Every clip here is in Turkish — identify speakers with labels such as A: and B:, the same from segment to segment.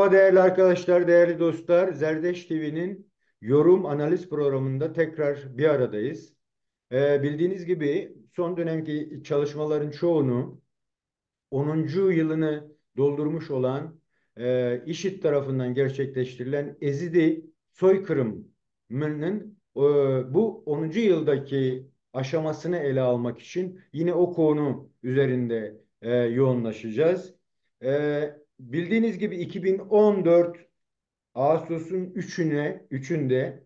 A: Merhaba değerli arkadaşlar, değerli dostlar. Zerdeş TV'nin yorum analiz programında tekrar bir aradayız. Bildiğiniz gibi son dönemki çalışmaların çoğunu 10. yılını doldurmuş olan IŞİD tarafından gerçekleştirilen Ezidi soykırımının bu 10. yıldaki aşamasını ele almak için yine o konu üzerinde yoğunlaşacağız. Bildiğiniz gibi 2014 Ağustos'un 3'ünde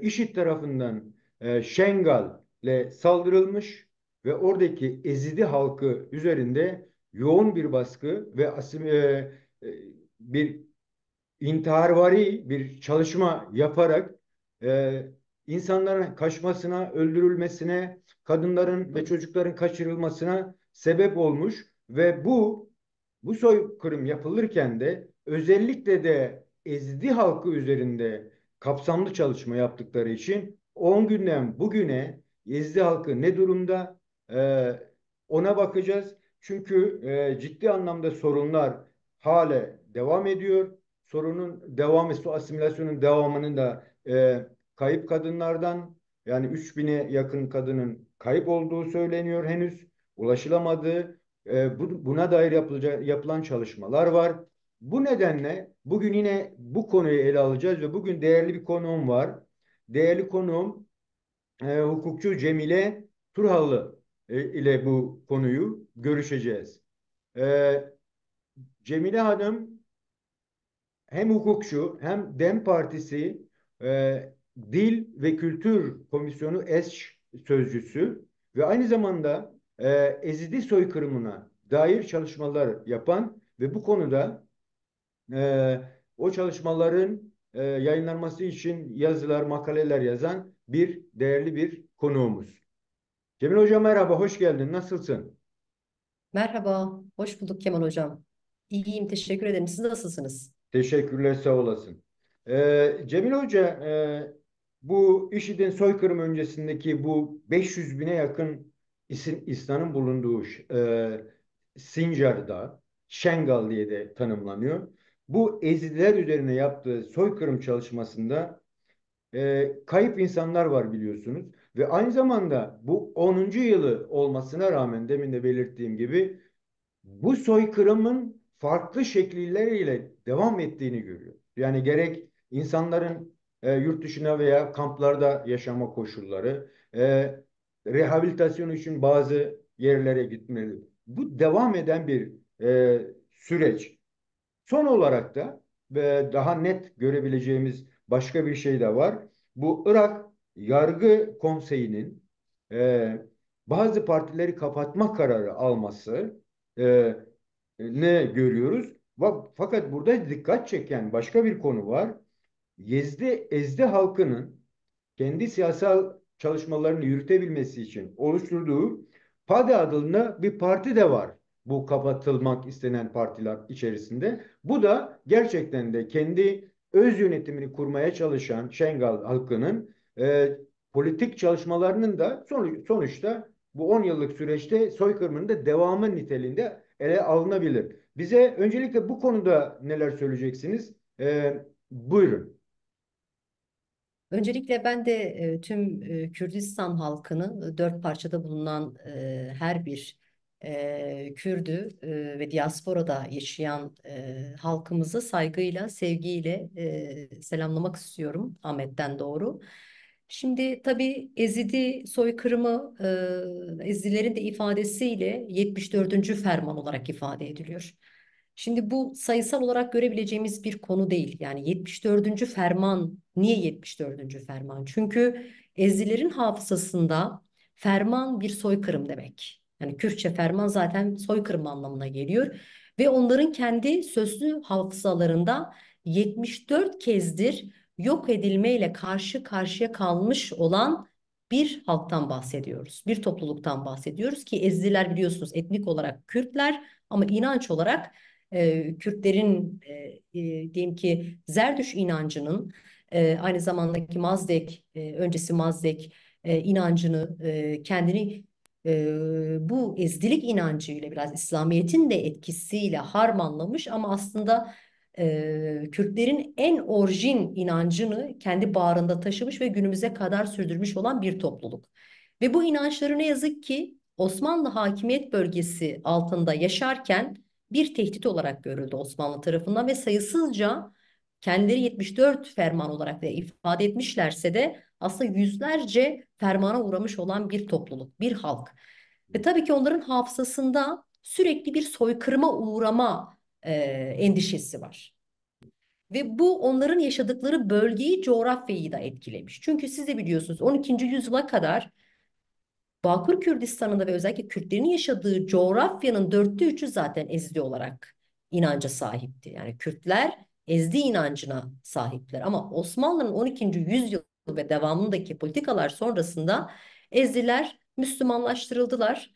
A: IŞİD tarafından Şengal'le saldırılmış ve oradaki Ezidi halkı üzerinde yoğun bir baskı ve e, bir intiharvari bir çalışma yaparak e, insanların kaçmasına, öldürülmesine, kadınların ve çocukların kaçırılmasına sebep olmuş ve bu soykırım yapılırken de özellikle de Ezidi halkı üzerinde kapsamlı çalışma yaptıkları için 10 günden bugüne Ezidi halkı ne durumda ona bakacağız. Çünkü ciddi anlamda sorunlar hale devam ediyor. Sorunun devamı, su asimilasyonun devamının da kayıp kadınlardan yani 3000'e yakın kadının kayıp olduğu söyleniyor henüz ulaşılamadığı. Buna dair yapılan çalışmalar var. Bu nedenle bugün yine bu konuyu ele alacağız ve bugün değerli bir konuğum var. Değerli konuğum hukukçu Cemile Turhallı ile bu konuyu görüşeceğiz. E, Cemile Hanım hem hukukçu hem DEM Partisi Dil ve Kültür Komisyonu eş sözcüsü ve aynı zamanda Ezidi soykırımına dair çalışmalar yapan ve bu konuda e, o çalışmaların yayınlanması için yazılar, makaleler yazan bir değerli bir konuğumuz. Cemil Hocam merhaba, hoş geldin. Nasılsın?
B: Merhaba, hoş bulduk Kemal Hocam. İyiyim, teşekkür ederim. Siz nasılsınız?
A: Teşekkürler, sağ olasın. Cemil Hoca, bu IŞİD'in soykırım öncesindeki bu 500 bine yakın İslam'ın bulunduğu Sincar'da, Şengal diye de tanımlanıyor. Bu Ezidiler üzerine yaptığı soykırım çalışmasında kayıp insanlar var biliyorsunuz. Ve aynı zamanda bu 10. yılı olmasına rağmen demin de belirttiğim gibi bu soykırımın farklı şekilleriyle devam ettiğini görüyor. Yani gerek insanların yurt dışına veya kamplarda yaşama koşulları, rehabilitasyon için bazı yerlere gitmeli. Bu devam eden bir süreç. Son olarak da ve daha net görebileceğimiz başka bir şey de var. Bu Irak Yargı Konseyi'nin bazı partileri kapatma kararı alması e, ne görüyoruz? Fakat burada dikkat çeken başka bir konu var. Ezdi halkının kendi siyasal çalışmalarını yürütebilmesi için oluşturduğu PADE adında bir parti de var. Bu kapatılmak istenen partiler içerisinde. Bu da gerçekten de kendi öz yönetimini kurmaya çalışan Şengal halkının politik çalışmalarının da sonuçta bu 10 yıllık süreçte soykırımının da devamı niteliğinde ele alınabilir. Bize öncelikle bu konuda neler söyleyeceksiniz? Buyurun.
B: Öncelikle ben de tüm Kürdistan halkını dört parçada bulunan her bir Kürdü ve diasporada yaşayan halkımızı saygıyla, sevgiyle selamlamak istiyorum Ahmet'ten doğru. Şimdi tabii Ezidi soykırımı Ezidilerin de ifadesiyle 74. ferman olarak ifade ediliyor. Şimdi bu sayısal olarak görebileceğimiz bir konu değil. Yani 74. ferman, niye 74. ferman? Çünkü Ezilerin hafızasında ferman bir soykırım demek. Yani Kürtçe ferman zaten soykırım anlamına geliyor. Ve onların kendi sözlü hafızalarında 74 kezdir yok edilmeyle karşı karşıya kalmış olan bir halktan bahsediyoruz. Bir topluluktan bahsediyoruz ki Ezidiler biliyorsunuz etnik olarak Kürtler ama inanç olarak Kürtlerin diyeyim ki Zerdüş inancının aynı zamandaki Mazdek öncesi Mazdek inancını kendini bu ezdilik inancıyla biraz İslamiyet'in de etkisiyle harmanlamış ama aslında Kürtlerin en orijin inancını kendi bağrında taşımış ve günümüze kadar sürdürmüş olan bir topluluk. Ve bu inançları ne yazık ki Osmanlı hakimiyet bölgesi altında yaşarken bir tehdit olarak görüldü Osmanlı tarafından ve sayısızca kendileri 74 ferman olarak da ifade etmişlerse de aslında yüzlerce fermana uğramış olan bir topluluk, bir halk. Ve tabii ki onların hafızasında sürekli bir soykırıma uğrama endişesi var. Ve bu onların yaşadıkları bölgeyi, coğrafyayı da etkilemiş. Çünkü siz de biliyorsunuz 12. yüzyıla kadar Bağkur Kürdistan'ında ve özellikle Kürtlerin yaşadığı coğrafyanın dörtte üçü zaten Ezdi olarak inanca sahipti. Yani Kürtler Ezdi inancına sahipler. Ama Osmanlı'nın 12. yüzyıl ve devamındaki politikalar sonrasında Ezdiler Müslümanlaştırıldılar.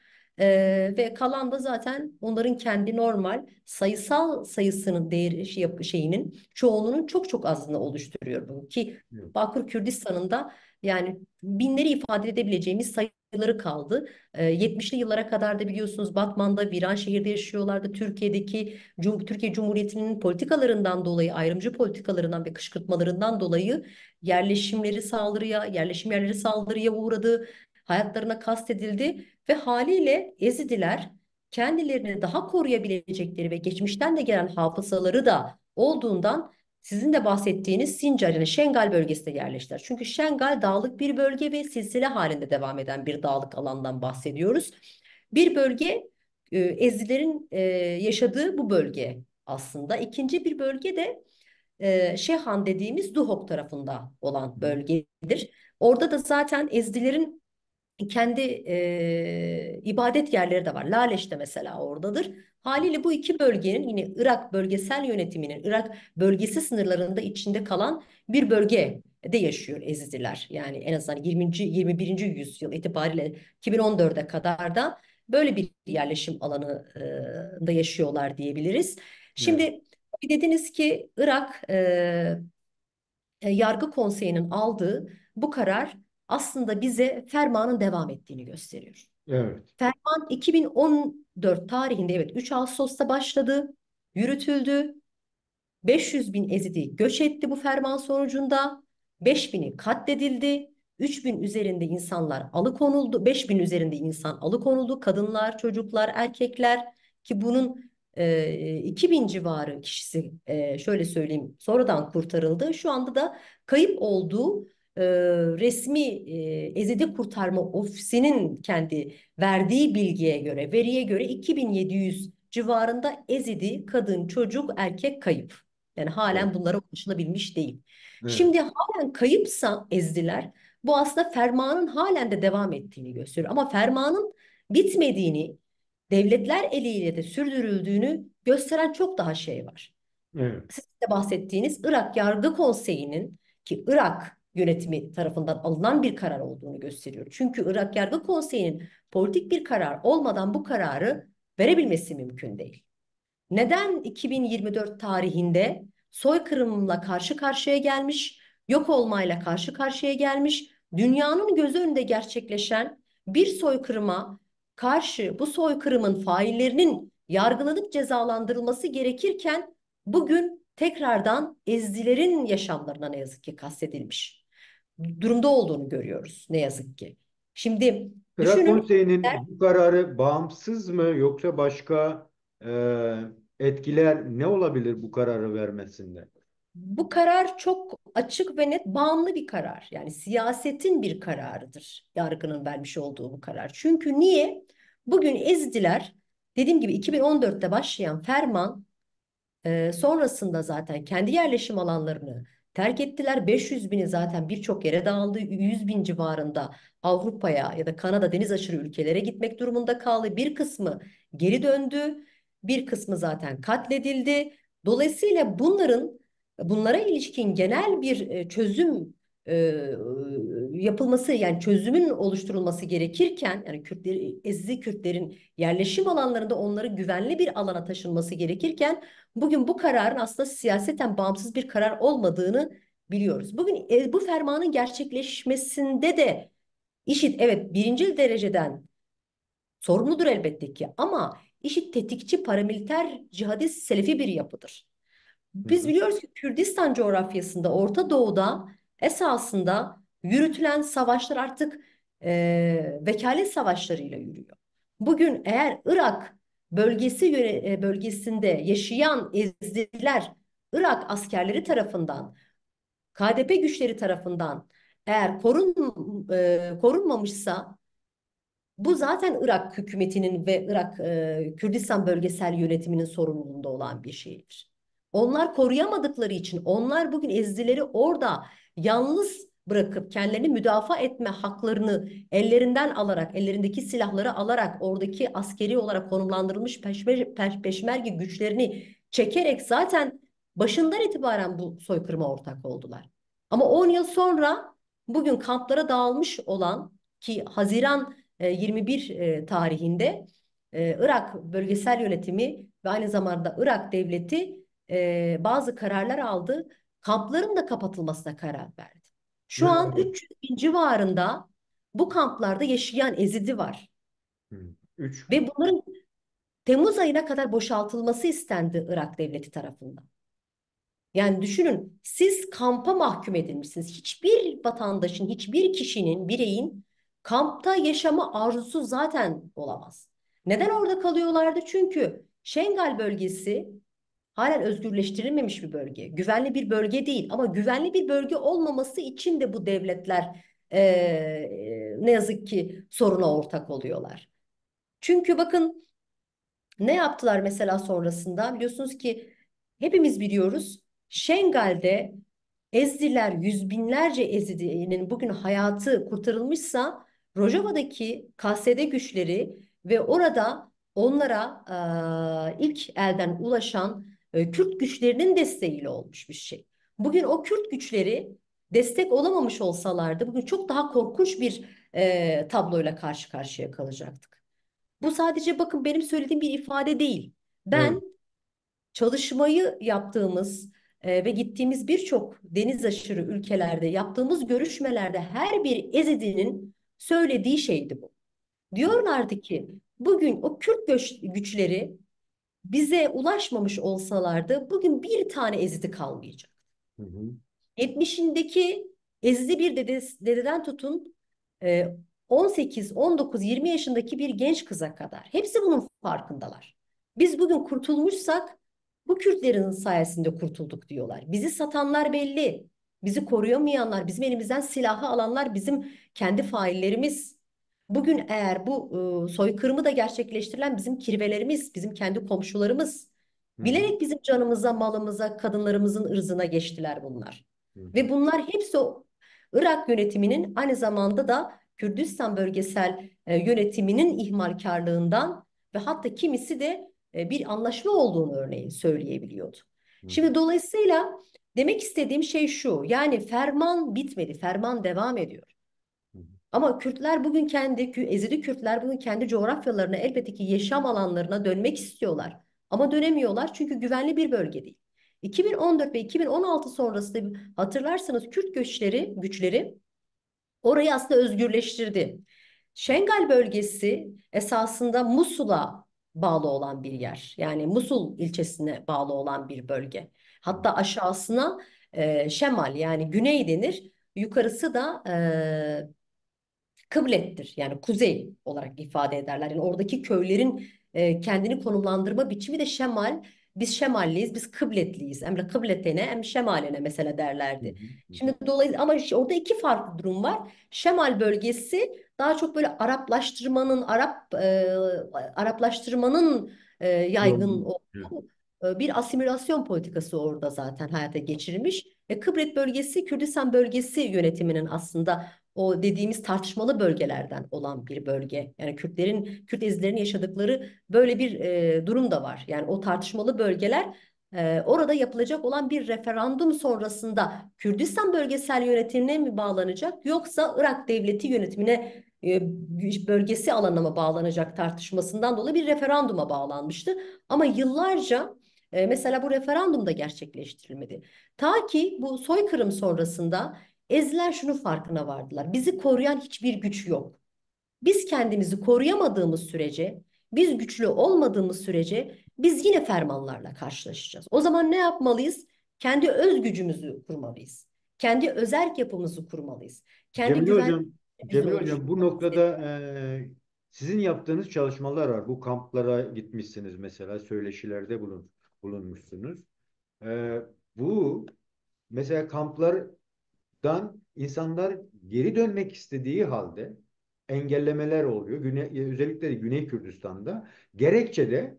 B: Ve kalan da zaten onların kendi normal sayısal sayısının değeri şeyinin çoğunluğunun çok çok azını oluşturuyor bu. Ki
A: Evet.
B: Bağkur Kürdistan'ın da yani binleri ifade edebileceğimiz sayıları kaldı. 70'li yıllara kadar da biliyorsunuz Batman'da, Viranşehir'de yaşıyorlardı. Türkiye Cumhuriyeti'nin politikalarından dolayı, ayrımcı politikalarından ve kışkırtmalarından dolayı yerleşim yerleri saldırıya uğradı. Hayatlarına kastedildi ve haliyle Ezidiler kendilerini daha koruyabilecekleri ve geçmişten de gelen hafızaları da olduğundan sizin de bahsettiğiniz Sincar yani Şengal bölgesine yerleştiler. Çünkü Şengal dağlık bir bölge ve silsile halinde devam eden bir dağlık alandan bahsediyoruz. Bir bölge Ezilerin yaşadığı bu bölge aslında. İkinci bir bölge de Şehan dediğimiz Duhok tarafında olan bölgedir. Orada da zaten Ezdilerin kendi ibadet yerleri de var. Laleş de mesela oradadır. Haliyle bu iki bölgenin yine Irak bölgesel yönetiminin Irak bölgesi sınırlarında içinde kalan bir bölgede yaşıyor Ezidiler. Yani en azından 20. 21. yüzyıl itibariyle 2014'e kadar da böyle bir yerleşim alanı da yaşıyorlar diyebiliriz.
A: Evet.
B: Şimdi dediniz ki Irak Yargı Konseyi'nin aldığı bu karar aslında bize fermanın devam ettiğini gösteriyor.
A: Evet.
B: Ferman 2014 tarihinde evet 3 Ağustos'ta başladı, yürütüldü. 500 bin Ezidi göç etti bu ferman sonucunda. 5.000'i katledildi. 3.000 üzerinde insanlar alıkonuldu. 5.000 üzerinde insan alıkonuldu. Kadınlar, çocuklar, erkekler ki bunun 2.000 civarı kişisi şöyle söyleyeyim sonradan kurtarıldı. Şu anda da kayıp olduğu resmi Ezidi Kurtarma Ofisi'nin kendi verdiği veriye göre 2.700 civarında Ezidi kadın, çocuk, erkek kayıp. Yani
A: Evet.
B: halen bunlara ulaşılabilmiş değil.
A: Evet.
B: Şimdi halen kayıpsa Ezdiler bu aslında fermanın halen de devam ettiğini gösteriyor. Ama fermanın bitmediğini, devletler eliyle de sürdürüldüğünü gösteren çok daha şey var.
A: Evet.
B: Sizin de bahsettiğiniz Irak Yargı Konseyi'nin ki Irak yönetimi tarafından alınan bir karar olduğunu gösteriyor. Çünkü Irak Yargı Konseyi'nin politik bir karar olmadan bu kararı verebilmesi mümkün değil. Neden 2024 tarihinde soykırımla karşı karşıya gelmiş, yok olmayla karşı karşıya gelmiş, dünyanın göz önünde gerçekleşen bir soykırıma karşı bu soykırımın faillerinin yargılanıp cezalandırılması gerekirken bugün tekrardan Ezdilerin yaşamlarına ne yazık ki kastedilmiş durumda olduğunu görüyoruz ne yazık ki. Şimdi
A: Irak
B: düşünün.
A: Konseyi'nin bu kararı bağımsız mı yoksa başka etkiler ne olabilir bu kararı vermesinde?
B: Bu karar çok açık ve net bağımlı bir karar. Yani siyasetin bir kararıdır. Yargının vermiş olduğu bu karar. Çünkü niye? Bugün Ezidiler dediğim gibi 2014'te başlayan ferman sonrasında zaten kendi yerleşim alanlarını terk ettiler. 500 bini zaten birçok yere dağıldı. 100 bin civarında Avrupa'ya ya da Kanada deniz aşırı ülkelere gitmek durumunda kaldı. Bir kısmı geri döndü. Bir kısmı zaten katledildi. Dolayısıyla bunlara ilişkin genel bir çözüm yapılması yani çözümün oluşturulması gerekirken yani Ezidi Kürtlerin yerleşim alanlarında onları güvenli bir alana taşınması gerekirken bugün bu kararın aslında siyaseten bağımsız bir karar olmadığını biliyoruz. Bugün bu fermanın gerçekleşmesinde de IŞİD evet birinci dereceden sorumludur elbette ki ama IŞİD tetikçi paramiliter cihadist selefi bir yapıdır.
A: Hı
B: Biz
A: hı.
B: biliyoruz ki Kürdistan coğrafyasında, Orta Doğu'da esasında yürütülen savaşlar artık vekalet savaşlarıyla yürüyor. Bugün eğer Irak bölgesinde yaşayan Ezidiler, Irak askerleri tarafından, KDP güçleri tarafından eğer korunmamışsa, bu zaten Irak hükümetinin ve Irak Kürdistan bölgesel yönetiminin sorumluluğunda olan bir şeydir. Onlar koruyamadıkları için onlar bugün Ezidileri orada yalnız bırakıp kendilerini müdafaa etme haklarını ellerinden alarak, ellerindeki silahları alarak oradaki askeri olarak konumlandırılmış peşmerge güçlerini çekerek zaten başından itibaren bu soykırıma ortak oldular. Ama 10 yıl sonra bugün kamplara dağılmış olan, ki Haziran 21 tarihinde Irak bölgesel yönetimi ve aynı zamanda Irak devleti bazı kararlar aldı. Kampların da kapatılmasına karar verdi. Şu an
A: Yani
B: 300 bin civarında bu kamplarda yaşayan Ezidi var.
A: hı. Üç.
B: Ve bunların Temmuz ayına kadar boşaltılması istendi Irak devleti tarafından. Yani düşünün, siz kampa mahkum edilmişsiniz. Hiçbir vatandaşın, hiçbir kişinin, bireyin kampta yaşama arzusu zaten olamaz. Neden orada kalıyorlardı? Çünkü Şengal bölgesi halen özgürleştirilmemiş bir bölge. Güvenli bir bölge değil, ama güvenli bir bölge olmaması için de bu devletler ne yazık ki soruna ortak oluyorlar. Çünkü bakın ne yaptılar mesela sonrasında? Biliyorsunuz ki, hepimiz biliyoruz. Şengal'de Ezdiler, yüz binlerce Ezidi'nin bugün hayatı kurtarılmışsa, Rojava'daki KSD güçleri ve orada onlara ilk elden ulaşan Kürt güçlerinin desteğiyle olmuş bir şey. Bugün o Kürt güçleri destek olamamış olsalardı bugün çok daha korkunç bir tabloyla karşı karşıya kalacaktık. Bu sadece bakın benim söylediğim bir ifade değil.
A: Evet.
B: Ben çalışmayı yaptığımız ve gittiğimiz birçok deniz aşırı ülkelerde yaptığımız görüşmelerde her bir Ezidi'nin söylediği şeydi bu. Diyorlardı ki bugün o Kürt güçleri bize ulaşmamış olsalardı bugün bir tane Ezidi kalmayacak.
A: Hı hı.
B: 70'indeki Ezdi bir dededen tutun, e, 18, 19, 20 yaşındaki bir genç kıza kadar. Hepsi bunun farkındalar. Biz bugün kurtulmuşsak bu Kürtlerin sayesinde kurtulduk diyorlar. Bizi satanlar belli. Bizi koruyamayanlar, bizim elimizden silahı alanlar bizim kendi faillerimiz. Bugün eğer bu soykırımı da gerçekleştirilen bizim kirvelerimiz, bizim kendi komşularımız.
A: Hı hı.
B: Bilerek bizim canımıza, malımıza, kadınlarımızın ırzına geçtiler bunlar.
A: Hı hı.
B: Ve bunlar hepsi o Irak yönetiminin, aynı zamanda da Kürdistan bölgesel yönetiminin ihmalkarlığından ve hatta kimisi de bir anlaşma olduğunu örneğin söyleyebiliyordu.
A: Hı hı.
B: Şimdi dolayısıyla demek istediğim şey şu: yani ferman bitmedi, ferman devam ediyor.
A: Hı hı.
B: Ama Kürtler bugün Ezidi Kürtler bugün kendi coğrafyalarına, elbette ki yaşam alanlarına dönmek istiyorlar. Ama dönemiyorlar çünkü güvenli bir bölge değil. 2014 ve 2016 sonrasında hatırlarsanız Kürt güçleri orayı aslında özgürleştirdi. Şengal bölgesi esasında Musul'a bağlı olan bir yer. Yani Musul ilçesine bağlı olan bir bölge. Hatta aşağısına Şemal, yani güney denir. Yukarısı da kıblettir. Yani kuzey olarak ifade ederler. Yani oradaki köylerin kendini konumlandırma biçimi de Şemal. Biz Şemalliyiz, biz kıbletliyiz. Emre kıbletene, em şemalene mesela
A: Hı
B: derlerdi.
A: hı.
B: Şimdi dolayısıyla ama orada iki farklı durum var. Şemal bölgesi daha çok böyle Araplaştırmanın yaygın
A: Doğru. Evet.
B: olduğu bir asimilasyon politikası orada zaten hayata geçirilmiş. Kıblet bölgesi Kürdistan bölgesi yönetiminin aslında o dediğimiz tartışmalı bölgelerden olan bir bölge. Yani Kürt Ezilerin yaşadıkları böyle bir durum da var. Yani o tartışmalı bölgeler orada yapılacak olan bir referandum sonrasında Kürdistan bölgesel yönetimine mi bağlanacak, yoksa Irak devleti yönetimine bölgesi alanına mı bağlanacak tartışmasından dolayı bir referanduma bağlanmıştı. Ama yıllarca mesela bu referandum da gerçekleştirilmedi. Ta ki bu soykırım sonrasında Eziler şunun farkına vardılar: bizi koruyan hiçbir güç yok. Biz kendimizi koruyamadığımız sürece, biz güçlü olmadığımız sürece biz yine fermanlarla karşılaşacağız. O zaman ne yapmalıyız? Kendi öz gücümüzü kurmalıyız. Kendi özerk yapımızı kurmalıyız. Kendi
A: Cemile Hocam,
B: güvenliğimizi
A: Cemile Hocam bu
B: oluşturmalıyız.
A: noktada sizin yaptığınız çalışmalar var. Bu kamplara gitmişsiniz mesela, söyleşilerde bulunmuşsunuz. E, Bu mesela kamplardan insanlar geri dönmek istediği halde engellemeler oluyor. Özellikle de Güney Kürdistan'da. Gerekçe de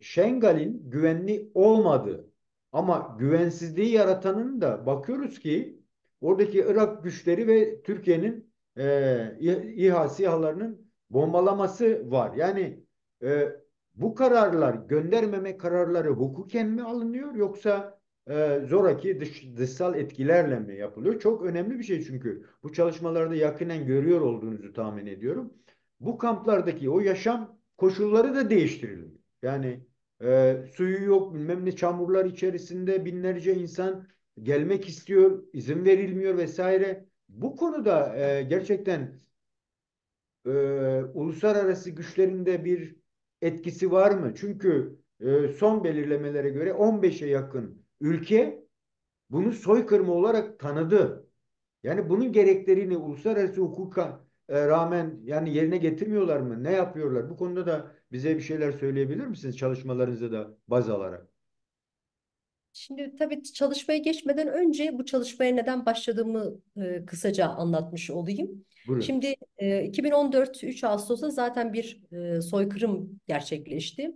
A: Şengal'in güvenli olmadığı, ama güvensizliği yaratanın da bakıyoruz ki oradaki Irak güçleri ve Türkiye'nin SİHA'larının bombalaması var. Yani e, bu kararlar, göndermeme kararları hukuken mi alınıyor, yoksa zoraki dışsal etkilerle mi yapılıyor? Çok önemli bir şey, çünkü bu çalışmalarda yakinen görüyor olduğunuzu tahmin ediyorum. Bu kamplardaki o yaşam koşulları da değiştiriliyor. Yani suyu yok, bilmem ne, çamurlar içerisinde binlerce insan gelmek istiyor, izin verilmiyor vesaire. Bu konuda gerçekten uluslararası güçlerinde bir etkisi var mı? Çünkü son belirlemelere göre 15'e yakın ülke bunu soykırım olarak tanıdı. Yani bunun gereklerini uluslararası hukuka rağmen yani yerine getirmiyorlar mı? Ne yapıyorlar? Bu konuda da bize bir şeyler söyleyebilir misiniz, çalışmalarınızı da baz alarak?
B: Şimdi tabii çalışmaya geçmeden önce bu çalışmaya neden başladığımı kısaca anlatmış olayım.
A: Buyurun.
B: Şimdi 2014 3 Ağustos'ta zaten bir soykırım gerçekleşti.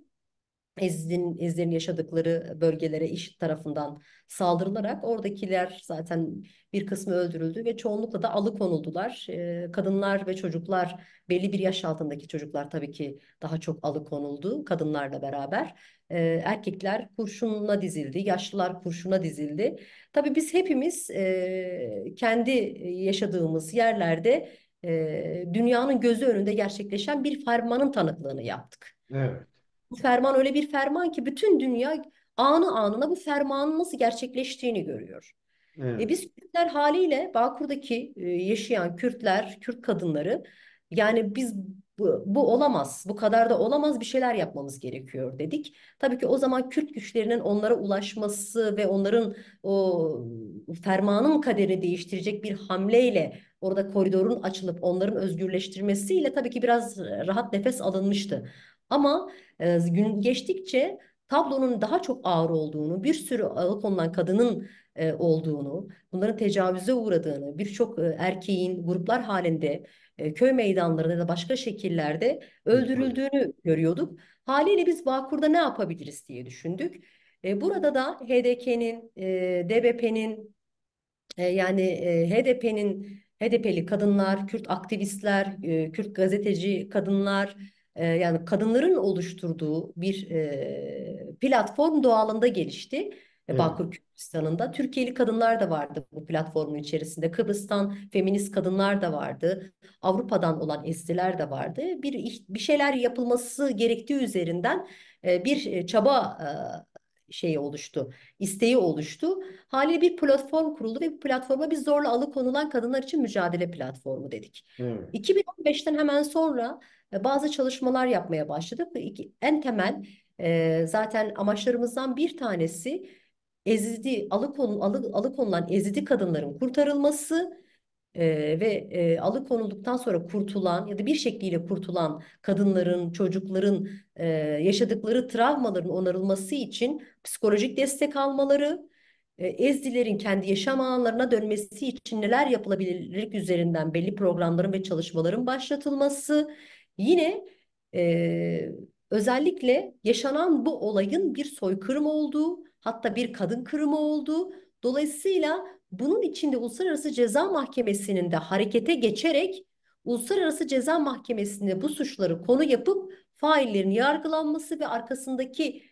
B: Ezid'in yaşadıkları bölgelere IŞİD tarafından saldırılarak oradakiler zaten bir kısmı öldürüldü ve çoğunlukla da alıkonuldular. Kadınlar ve çocuklar, belli bir yaş altındaki çocuklar tabii ki daha çok alıkonuldu kadınlarla beraber. Erkekler kurşuna dizildi, yaşlılar kurşuna dizildi. Tabii biz hepimiz kendi yaşadığımız yerlerde dünyanın gözü önünde gerçekleşen bir fermanın tanıklığını yaptık.
A: Evet.
B: Bu ferman öyle bir ferman ki bütün dünya anı anına bu fermanın nasıl gerçekleştiğini görüyor.
A: Evet.
B: Biz Kürtler haliyle Bağkur'daki yaşayan Kürtler, Kürt kadınları yani biz bu olamaz, bu kadar da olamaz bir şeyler yapmamız gerekiyor dedik. Tabii ki o zaman Kürt güçlerinin onlara ulaşması ve onların o fermanın kaderini değiştirecek bir hamleyle orada koridorun açılıp onların özgürleştirmesiyle tabii ki biraz rahat nefes alınmıştı. Ama gün geçtikçe tablonun daha çok ağır olduğunu, bir sürü alıkonulan kadının olduğunu, bunların tecavüze uğradığını, birçok erkeğin gruplar halinde köy meydanlarında ya da başka şekillerde
A: Tabii.
B: öldürüldüğünü görüyorduk. Haliyle biz Bağkur'da ne yapabiliriz diye düşündük. Burada da HDK'nin, DBP'nin yani HDP'li kadınlar, Kürt aktivistler, Kürt gazeteci kadınlar, yani kadınların oluşturduğu bir platform doğalında gelişti.
A: Evet.
B: Bağkur Kürdistan'ında Türkiye'li kadınlar da vardı bu platformun içerisinde. Kıbrıs'tan feminist kadınlar da vardı. Avrupa'dan olan estiler de vardı. Bir şeyler yapılması gerektiği üzerinden bir çaba şeyi oluştu, isteği oluştu. Haliyle bir platform kuruldu ve bu platforma biz zorla alıkonulan kadınlar için mücadele platformu dedik.
A: Evet.
B: 2015'ten hemen sonra bazı çalışmalar yapmaya başladık ve en temel zaten amaçlarımızdan bir tanesi alıkonulan ezidi kadınların kurtarılması ve alıkonulduktan sonra kurtulan ya da bir şekliyle kurtulan kadınların, çocukların yaşadıkları travmaların onarılması için psikolojik destek almaları, Ezdilerin kendi yaşam alanlarına dönmesi için neler yapılabilirlik üzerinden belli programların ve çalışmaların başlatılması, yine e, özellikle yaşanan bu olayın bir soykırım olduğu, hatta bir kadın kırımı olduğu, dolayısıyla bunun içinde Uluslararası Ceza Mahkemesi'nin de harekete geçerek Uluslararası Ceza Mahkemesi'nde bu suçları konu yapıp faillerin yargılanması ve arkasındaki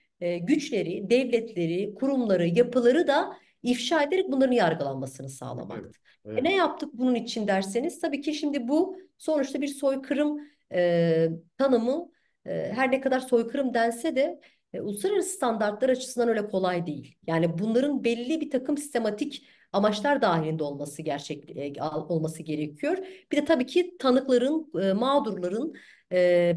B: güçleri, devletleri, kurumları, yapıları da ifşa ederek bunların yargılanmasını
A: Evet.
B: sağlamaktı. Ne
A: Evet.
B: yaptık bunun için derseniz, tabii ki şimdi bu sonuçta bir soykırım tanımı, her ne kadar soykırım dense de uluslararası standartlar açısından öyle kolay değil. Yani bunların belli bir takım sistematik amaçlar dahilinde olması gerekiyor. Bir de tabii ki tanıkların, mağdurların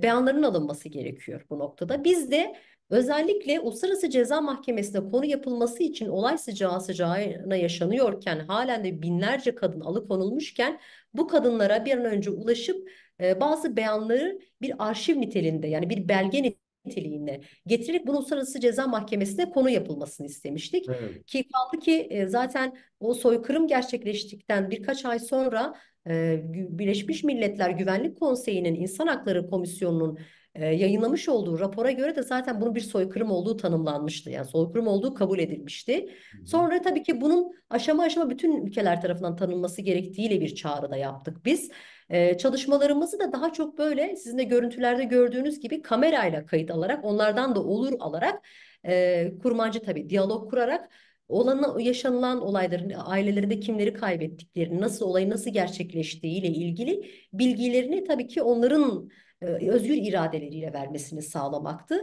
B: beyanlarının alınması gerekiyor bu noktada. Biz de Özellikle Uluslararası Ceza Mahkemesi'ne konu yapılması için olay sıcağı sıcağına yaşanıyorken halen de binlerce kadın alıkonulmuşken bu kadınlara bir an önce ulaşıp bazı beyanları bir arşiv niteliğinde yani bir belge niteliğinde getirerek bunu Uluslararası Ceza Mahkemesi'ne konu yapılmasını istemiştik.
A: Evet.
B: Ki kaldı ki zaten o soykırım gerçekleştikten birkaç ay sonra Birleşmiş Milletler Güvenlik Konseyi'nin İnsan Hakları Komisyonu'nun yayınlamış olduğu rapora göre de zaten bunun bir soykırım olduğu tanımlanmıştı. Yani soykırım olduğu kabul edilmişti.
A: Hı hı.
B: Sonra tabii ki bunun aşama aşama bütün ülkeler tarafından tanınması gerektiğiyle bir çağrı da yaptık biz. Çalışmalarımızı da daha çok böyle sizin de görüntülerde gördüğünüz gibi kamerayla kayıt alarak onlardan da olur alarak kurmancı tabii diyalog kurarak yaşanılan olayların ailelerinde kimleri kaybettiklerini, nasıl olayın nasıl gerçekleştiği ile ilgili bilgilerini tabii ki onların özgür iradeleriyle vermesini sağlamaktı.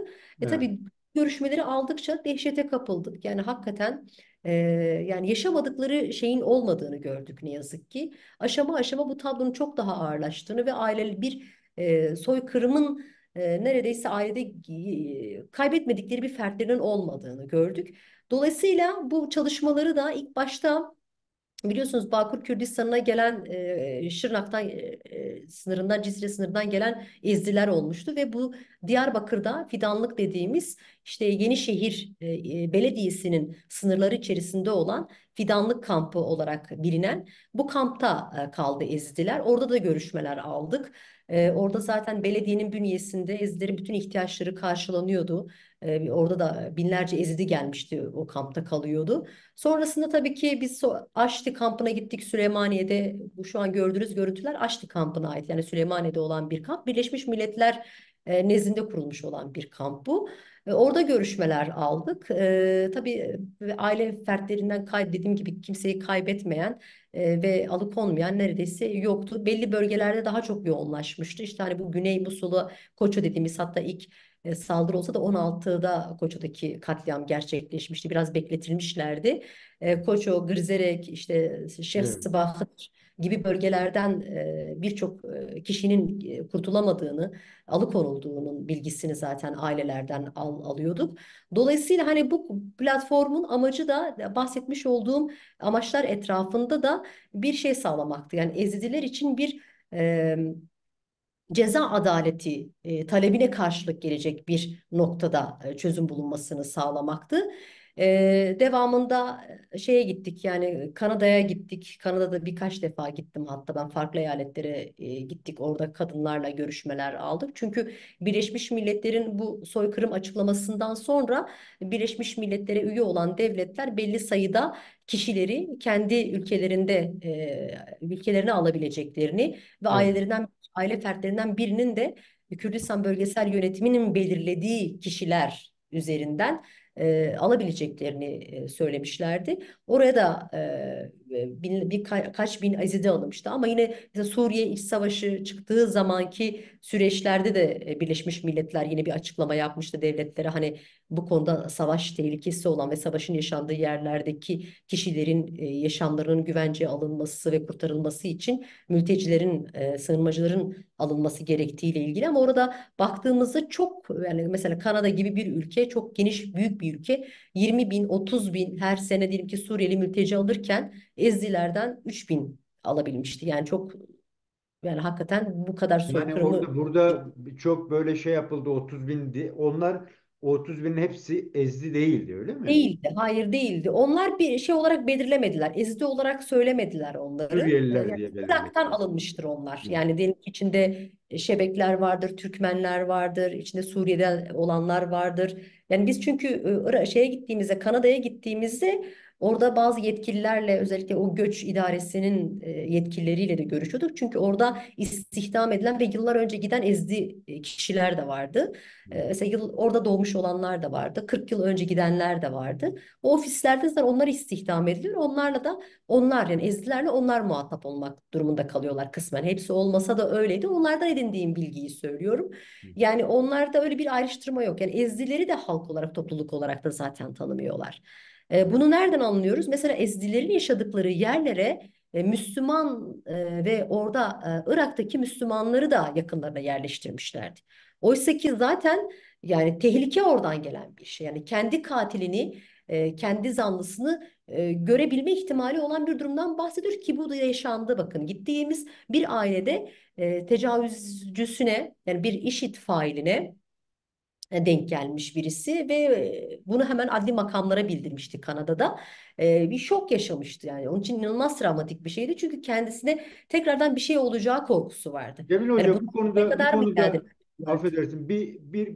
A: Evet.
B: Tabii görüşmeleri aldıkça dehşete kapıldık. Yani hakikaten yani yaşamadıkları şeyin olmadığını gördük ne yazık ki. Aşama aşama bu tablonun çok daha ağırlaştığını ve aileli bir soykırımın neredeyse ailede kaybetmedikleri bir fertlerinin olmadığını gördük. Dolayısıyla bu çalışmaları da ilk başta biliyorsunuz Bağkur Kürdistan'a gelen Şırnak'tan sınırından Cisre sınırından gelen Ezdiler olmuştu ve bu Diyarbakır'da Fidanlık dediğimiz işte Yenişehir Belediyesi'nin sınırları içerisinde olan Fidanlık kampı olarak bilinen bu kampta kaldı Ezdiler. Orada da görüşmeler aldık. Orada zaten belediyenin bünyesinde Ezidilerin bütün ihtiyaçları karşılanıyordu. Orada da binlerce Ezidi gelmişti o kampta kalıyordu. Sonrasında tabii ki biz Aşti kampına gittik Süleymaniye'de. Bu şu an gördüğünüz görüntüler Aşti kampına ait. Yani Süleymaniye'de olan bir kamp. Birleşmiş Milletler nezdinde kurulmuş olan bir kamp bu. Orada görüşmeler aldık. Tabii aile fertlerinden dediğim gibi kimseyi kaybetmeyen ve alıkonmayan neredeyse yoktu. Belli bölgelerde daha çok yoğunlaşmıştı. İşte hani bu Güney Musul'a Koço dediğimiz hatta ilk saldırı olsa da 16'da Koço'daki katliam gerçekleşmişti. Biraz bekletilmişlerdi. Koço, Gırzerek, işte Şeyh
A: Evet.
B: Sıbahır gibi bölgelerden birçok kişinin kurtulamadığını, alıkonulduğunun bilgisini zaten ailelerden alıyorduk. Dolayısıyla hani bu platformun amacı da bahsetmiş olduğum amaçlar etrafında da bir şey sağlamaktı. Yani Ezidiler için bir e, ceza adaleti talebine karşılık gelecek bir noktada çözüm bulunmasını sağlamaktı. Devamında şeye gittik yani Kanada'ya gittik. Kanada'da birkaç defa gittim hatta ben farklı eyaletlere gittik. Orada kadınlarla görüşmeler aldık. Çünkü Birleşmiş Milletler'in bu soykırım açıklamasından sonra Birleşmiş Milletler'e üye olan devletler belli sayıda kişileri kendi ülkelerine alabileceklerini ve
A: Evet.
B: aile fertlerinden birinin de Kürdistan Bölgesel Yönetimi'nin belirlediği kişiler üzerinden alabileceklerini söylemişlerdi. Oraya da birkaç bin Azide alınmıştı ama yine mesela Suriye İç Savaşı çıktığı zamanki süreçlerde de Birleşmiş Milletler yine bir açıklama yapmıştı devletlere hani bu konuda savaş tehlikesi olan ve savaşın yaşandığı yerlerdeki kişilerin yaşamlarının güvenceye alınması ve kurtarılması için mültecilerin, sığınmacıların alınması gerektiğiyle ilgili ama orada baktığımızda çok yani mesela Kanada gibi bir ülke çok geniş büyük bir ülke 20 bin 30 bin her sene diyelim ki Suriyeli mülteci alırken Ezdilerden 3 bin alabilmişti. Yani çok yani hakikaten bu kadar
A: Yani
B: soykırımı
A: burada çok böyle şey yapıldı 30 bin onlar o 30 binin hepsi Ezdi değildi öyle mi?
B: değildi. Hayır değildi. Onlar bir şey olarak belirlemediler. Ezdi olarak söylemediler onları.
A: Suriyeliler
B: Yani
A: diye
B: Irak'tan
A: belirlediler.
B: alınmıştır onlar.
A: Hı.
B: Yani diyelim ki içinde Şebekler vardır, Türkmenler vardır, içinde Suriye'den olanlar vardır. Yani biz çünkü şeye gittiğimizde, Kanada'ya gittiğimizde orada bazı yetkililerle özellikle o göç idaresinin yetkilileriyle de görüşüyorduk. Çünkü orada istihdam edilen ve yıllar önce giden Ezdi kişiler de vardı.
A: Hı.
B: Mesela orada doğmuş olanlar da vardı. 40 yıl önce gidenler de vardı. O ofislerde zaten onlar istihdam ediliyor. Onlarla da onlar yani Ezdilerle onlar muhatap olmak durumunda kalıyorlar kısmen. Hepsi olmasa da öyleydi. Onlardan edindiğim bilgiyi söylüyorum.
A: Hı.
B: Yani onlarda öyle bir ayrıştırma yok. Yani Ezdileri de halk olarak, topluluk olarak da zaten tanımıyorlar. Bunu nereden anlıyoruz? Mesela Ezdilerin yaşadıkları yerlere Müslüman ve orada Irak'taki Müslümanları da yakınlarına yerleştirmişlerdi. Oysa ki zaten Yani tehlike oradan gelen bir şey. Yani kendi katilini, kendi zanlısını görebilme ihtimali olan bir durumdan bahsediyor ki bu da yaşandı. Bakın gittiğimiz bir ailede tecavüzcüsüne, yani bir IŞİD failine denk gelmiş birisi ve bunu hemen adli makamlara bildirmişti Kanada'da. Bir şok yaşamıştı yani. Onun için inanılmaz travmatik bir şeydi. Çünkü kendisine tekrardan bir şey olacağı korkusu vardı.
A: Cemil
B: Yani
A: Hoca,
B: bunu
A: bu
B: ne
A: konuda bu
B: kadar mı
A: konuda
B: ilgilendirdiler?
A: affedersin,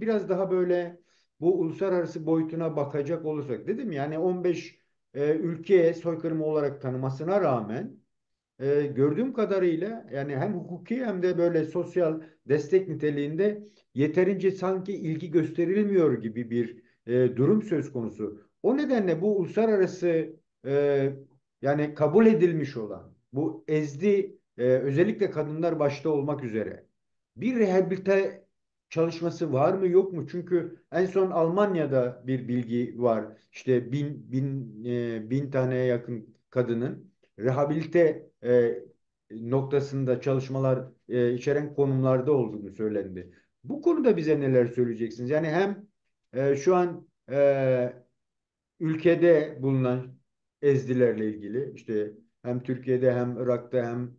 A: biraz daha böyle bu uluslararası boyutuna bakacak olursak, dedim yani 15 ülkeye soykırım olarak tanımasına rağmen gördüğüm kadarıyla yani hem hukuki hem de böyle sosyal destek niteliğinde yeterince sanki ilgi gösterilmiyor gibi bir durum söz konusu. O nedenle bu uluslararası e, yani kabul edilmiş olan bu ezdi, özellikle kadınlar başta olmak üzere bir rehabilite çalışması var mı yok mu? Çünkü en son Almanya'da bir bilgi var. İşte bin taneye yakın kadının rehabilite noktasında çalışmalar içeren konumlarda olduğunu söylendi. Bu konuda bize neler söyleyeceksiniz? Yani hem şu an ülkede bulunan ezdilerle ilgili, işte hem Türkiye'de hem Irak'ta hem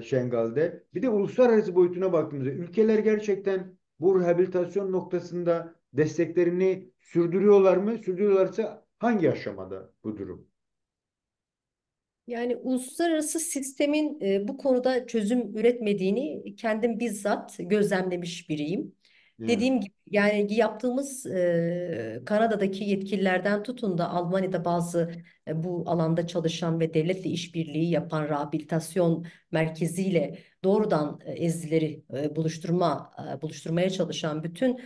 A: Şengal'de, bir de uluslararası boyutuna baktığımızda ülkeler gerçekten bu rehabilitasyon noktasında desteklerini sürdürüyorlar mı? Sürdürüyorlarsa hangi aşamada bu durum?
B: Yani uluslararası sistemin bu konuda çözüm üretmediğini kendim bizzat gözlemlemiş biriyim.
A: Evet.
B: Dediğim gibi yani yaptığımız Kanada'daki yetkililerden tutun da Almanya'da bazı bu alanda çalışan ve devletle işbirliği yapan rehabilitasyon merkeziyle doğrudan ezileri buluşturmaya çalışan bütün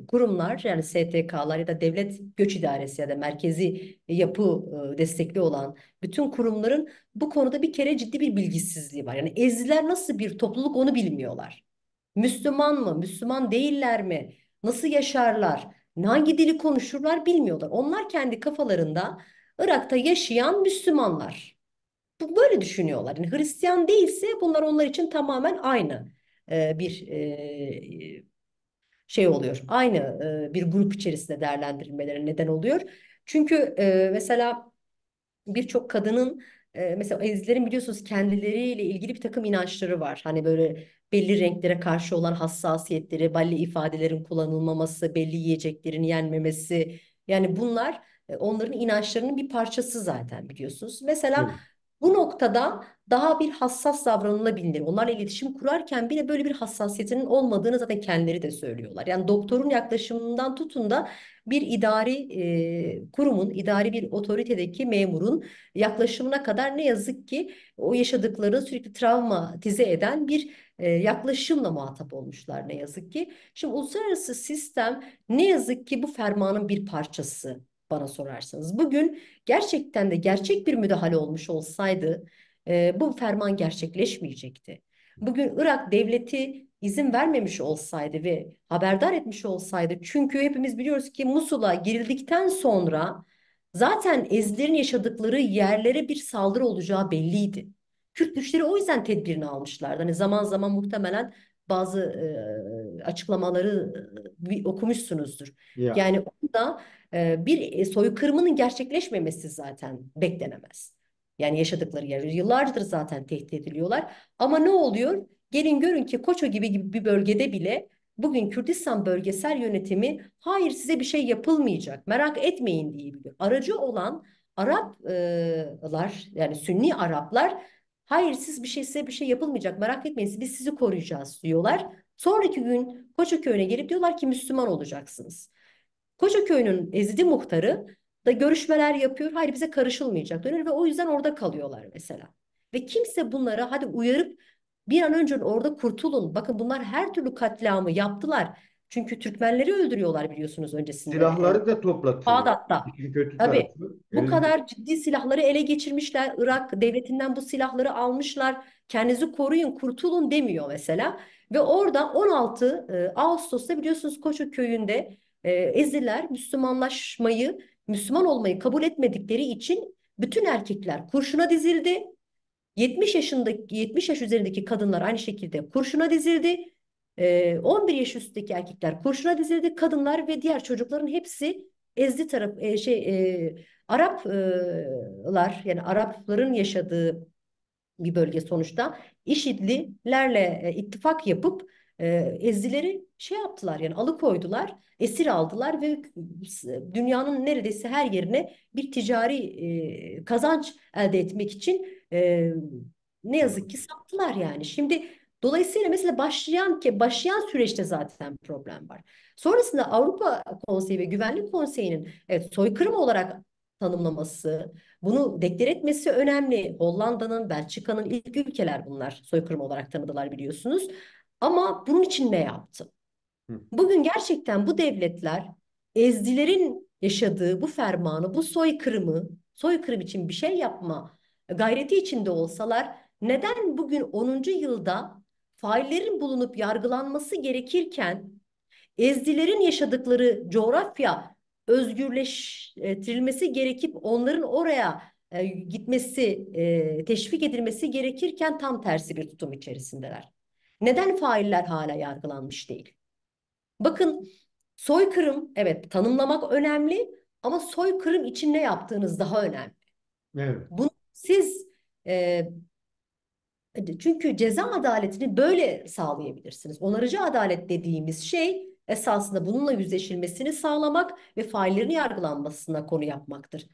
B: kurumlar, yani STK'lar ya da devlet göç idaresi ya da merkezi yapı destekli olan bütün kurumların bu konuda bir kere ciddi bir bilgisizliği var. Yani eziler nasıl bir topluluk onu bilmiyorlar. Müslüman mı, Müslüman değiller mi? Nasıl yaşarlar? Hangi dili konuşurlar bilmiyorlar. Onlar kendi kafalarında Irak'ta yaşayan Müslümanlar. Böyle düşünüyorlar. Yani Hristiyan değilse bunlar onlar için tamamen aynı bir şey oluyor. Aynı bir grup içerisinde değerlendirilmeleri neden oluyor. Çünkü mesela birçok kadının mesela Ezgilerin biliyorsunuz kendileriyle ilgili bir takım inançları var. Hani böyle belli renklere karşı olan hassasiyetleri, belli ifadelerin kullanılmaması, belli yiyeceklerin yenmemesi. Yani bunlar onların inançlarının bir parçası zaten biliyorsunuz. Mesela
A: Evet.
B: bu noktada daha bir hassas davranılabilir. Onlarla iletişim kurarken bile böyle bir hassasiyetinin olmadığını zaten kendileri de söylüyorlar. Yani doktorun yaklaşımından tutun da bir idari kurumun, idari bir otoritedeki memurun yaklaşımına kadar ne yazık ki o yaşadıkları sürekli travmatize eden bir yaklaşımla muhatap olmuşlar ne yazık ki. Şimdi uluslararası sistem ne yazık ki bu fermanın bir parçası bana sorarsanız. Bugün gerçekten de gerçek bir müdahale olmuş olsaydı bu ferman gerçekleşmeyecekti. Bugün Irak devleti izin vermemiş olsaydı ve haberdar etmiş olsaydı, çünkü hepimiz biliyoruz ki Musul'a girildikten sonra zaten Ezilerin yaşadıkları yerlere bir saldırı olacağı belliydi. Kürt güçleri o yüzden tedbirini almışlardı. Hani zaman zaman muhtemelen bazı açıklamaları okumuşsunuzdur.
A: Ya.
B: Yani orada bir soykırımının gerçekleşmemesi zaten beklenemez. Yani yaşadıkları yer yıllardır zaten tehdit ediliyorlar. Ama ne oluyor? Gelin görün ki Koço gibi bir bölgede bile bugün Kürdistan bölgesel yönetimi hayır size bir şey yapılmayacak merak etmeyin diyebiliyor. Aracı olan Araplar, yani Sünni Araplar hayır siz bir şey size bir şey yapılmayacak merak etmeyin biz sizi koruyacağız diyorlar. Sonraki gün Koça köyüne gelip diyorlar ki Müslüman olacaksınız. Koca köyünün Ezidi muhtarı da görüşmeler yapıyor. Hayır bize karışılmayacak diyor ve o yüzden orada kalıyorlar mesela. Ve kimse bunlara hadi uyarıp bir an önce orada kurtulun. Bakın bunlar her türlü katliamı yaptılar. Çünkü Türkmenleri öldürüyorlar biliyorsunuz öncesinde.
A: Silahları da toplatılıyor.
B: Bağdat'ta.
A: İşin kötü
B: Tabii.
A: tarafı
B: Bu
A: elinde.
B: kadar ciddi silahları ele geçirmişler. Irak devletinden bu silahları almışlar. Kendinizi koruyun, kurtulun demiyor mesela. Ve orada 16 Ağustos'ta biliyorsunuz Koçuk köyünde Eziler Müslümanlaşmayı, Müslüman olmayı kabul etmedikleri için bütün erkekler kurşuna dizildi. 70 yaşındaki 70 yaş üzerindeki kadınlar aynı şekilde kurşuna dizildi. 11 yaş üstteki erkekler kurşuna dizildi. Kadınlar ve diğer çocukların hepsi Ezdi taraf Araplar, yani Arapların yaşadığı bir bölge sonuçta. IŞİD'lilerle ittifak yapıp e, Ezidileri şey yaptılar, yani alıkoydular, esir aldılar ve dünyanın neredeyse her yerine bir ticari kazanç elde etmek için ne yazık ki sattılar yani. Şimdi dolayısıyla mesela başlayan süreçte zaten problem var. Sonrasında Avrupa Konseyi ve Güvenlik Konseyi'nin evet soykırım olarak tanımlaması, bunu deklar etmesi önemli. Hollanda'nın, Belçika'nın ilk ülkeler bunlar soykırım olarak tanıdılar biliyorsunuz. Ama bunun için ne yaptı?
A: Hı.
B: Bugün gerçekten bu devletler Ezdilerin yaşadığı bu fermanı, bu soykırım için bir şey yapma gayreti içinde olsalar neden bugün 10. yılda faillerin bulunup yargılanması gerekirken Ezdilerin yaşadıkları coğrafya özgürleştirilmesi gerekip onların oraya gitmesi, teşvik edilmesi gerekirken tam tersi bir tutum içerisindeler. Neden failler hala yargılanmış değil? Bakın, soykırım evet tanımlamak önemli ama soykırım için ne yaptığınız daha önemli.
A: Evet.
B: Bunu siz e, çünkü ceza adaletini böyle sağlayabilirsiniz. Onarıcı adalet dediğimiz şey esasında bununla yüzleşilmesini sağlamak ve faillerin yargılanmasına konu yapmaktır.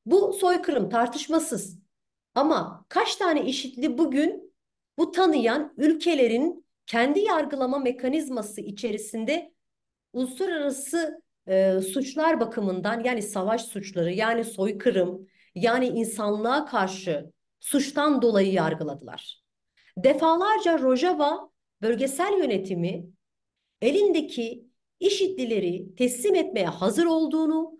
B: Bu soykırım tartışmasız. Ama kaç tane IŞİD'li bugün bu tanıyan ülkelerin kendi yargılama mekanizması içerisinde uluslararası suçlar bakımından, yani savaş suçları, yani soykırım, yani insanlığa karşı suçtan dolayı yargıladılar. Defalarca Rojava bölgesel yönetimi elindeki IŞİD'lileri teslim etmeye hazır olduğunu,